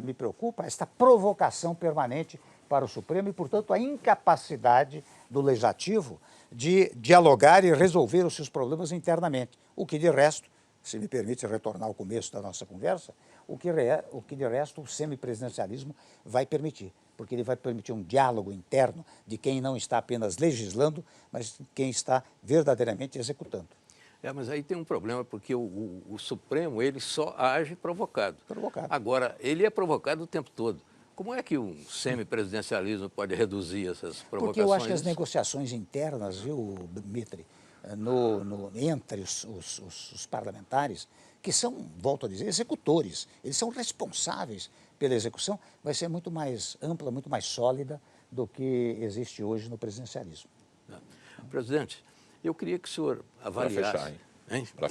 me preocupa esta provocação permanente para o Supremo e, portanto, a incapacidade do Legislativo de dialogar e resolver os seus problemas internamente, o que, de resto, se me permite retornar ao começo da nossa conversa, o que de resto o semipresidencialismo vai permitir, porque ele vai permitir um diálogo interno de quem não está apenas legislando, mas quem está verdadeiramente executando. Mas aí tem um problema, porque o Supremo, ele só age provocado. Agora, ele é provocado o tempo todo. Como é que o semipresidencialismo pode reduzir essas provocações? Porque eu acho que as negociações internas, viu, Dmitry, entre os parlamentares, que são, volto a dizer, executores, eles são responsáveis pela execução, vai ser muito mais ampla, muito mais sólida do que existe hoje no presidencialismo. Presidente, eu queria que o senhor avaliasse... Para fechar, hein?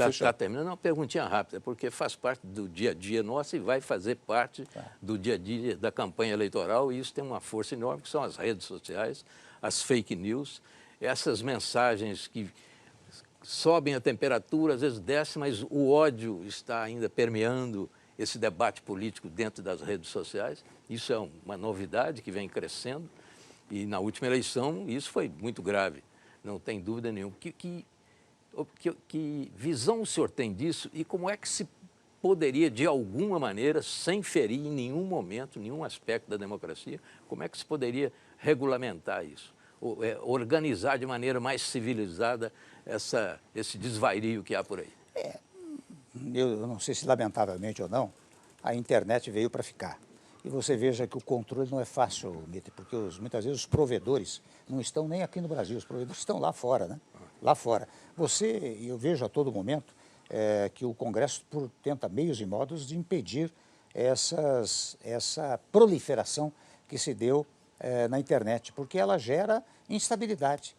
Está terminando. Uma perguntinha rápida, porque faz parte do dia a dia nosso e vai fazer parte do dia a dia da campanha eleitoral, e isso tem uma força enorme, que são as redes sociais, as fake news, essas mensagens que sobem a temperatura, às vezes desce, mas o ódio está ainda permeando esse debate político dentro das redes sociais. Isso é uma novidade que vem crescendo, e na última eleição isso foi muito grave, não tem dúvida nenhuma. Que visão o senhor tem disso e como é que se poderia, de alguma maneira, sem ferir em nenhum momento, nenhum aspecto da democracia, como é que se poderia regulamentar isso? Organizar de maneira mais civilizada esse desvario que há por aí? Eu não sei se lamentavelmente ou não, a internet veio para ficar. E você veja que o controle não é fácil, Dmitry, porque muitas vezes os provedores não estão nem aqui no Brasil, os provedores estão lá fora, né? Lá fora. Eu vejo a todo momento que o Congresso tenta meios e modos de impedir essa proliferação que se deu na internet, porque ela gera instabilidade.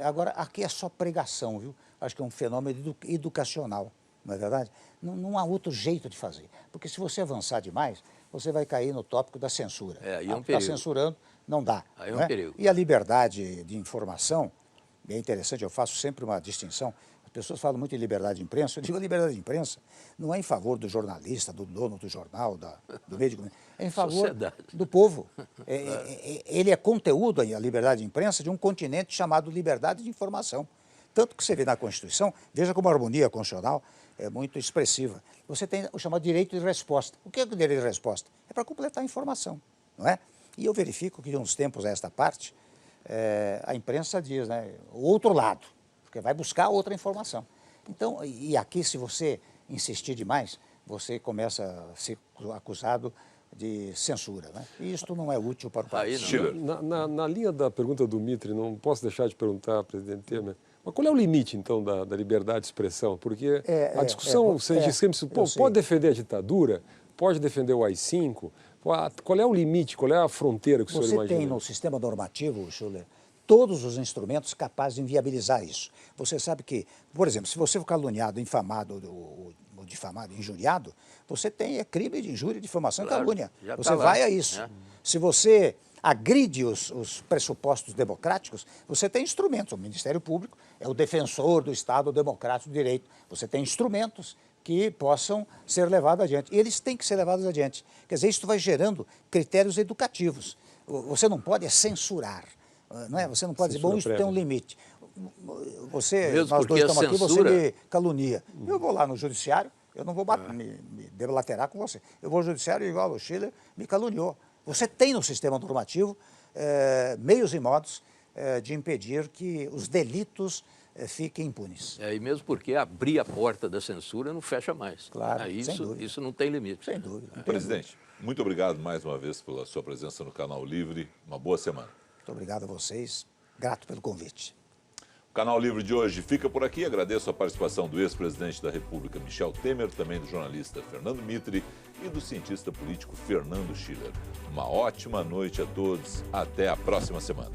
Agora, aqui é só pregação, viu? Acho que é um fenômeno educacional, não é verdade? Não há outro jeito de fazer, porque se você avançar demais, você vai cair no tópico da censura. Aí é um perigo. Está censurando, não dá. Aí é um perigo. E a liberdade de informação, é interessante, eu faço sempre uma distinção. As pessoas falam muito em liberdade de imprensa. Eu digo, a liberdade de imprensa não é em favor do jornalista, do dono do jornal, do meio de comunicação. É em favor do povo. Ele é conteúdo, a liberdade de imprensa, de um continente chamado liberdade de informação. Tanto que você vê na Constituição, veja como a harmonia constitucional é muito expressiva. Você tem o chamado direito de resposta. O que é o direito de resposta? É para completar a informação, não é? E eu verifico que de uns tempos a esta parte, a imprensa diz, né, o outro lado, porque vai buscar outra informação. Então, e aqui, se você insistir demais, você começa a ser acusado de censura, né? E isto não é útil para o país. Na linha da pergunta do Dmitry, não posso deixar de perguntar, presidente Temer, mas qual é o limite, então, da liberdade de expressão? Porque a discussão, você diz sempre, pode defender a ditadura, pode defender o AI-5, qual é o limite, qual é a fronteira que o senhor imagina? Você tem no sistema normativo, Schuller, todos os instrumentos capazes de inviabilizar isso. Você sabe que, por exemplo, se você for caluniado, infamado, ou difamado, injuriado, você tem crime de injúria, difamação e calúnia. Você vai a isso. Se você agride os pressupostos democráticos, você tem instrumentos. O Ministério Público é o defensor do Estado democrático de direito. Você tem instrumentos que possam ser levados adiante. E eles têm que ser levados adiante. Quer dizer, isso vai gerando critérios educativos. Você não pode censurar. Não é? Você não pode dizer, bom, isso tem um limite. Nós dois estamos aqui, você me calunia. Eu vou lá no judiciário, eu não vou me delaterar com você. Eu vou ao judiciário igual o Schiller me caluniou. Você tem no sistema normativo meios e modos de impedir que os delitos fiquem impunes. E mesmo porque abrir a porta da censura não fecha mais. Claro, sem dúvida. Isso não tem limite. Sem dúvida. Presidente, muito obrigado mais uma vez pela sua presença no Canal Livre. Uma boa semana. Muito obrigado a vocês. Grato pelo convite. O Canal Livre de hoje fica por aqui. Agradeço a participação do ex-presidente da República, Michel Temer, também do jornalista Fernando Dmitry e do cientista político Fernando Schiller. Uma ótima noite a todos. Até a próxima semana.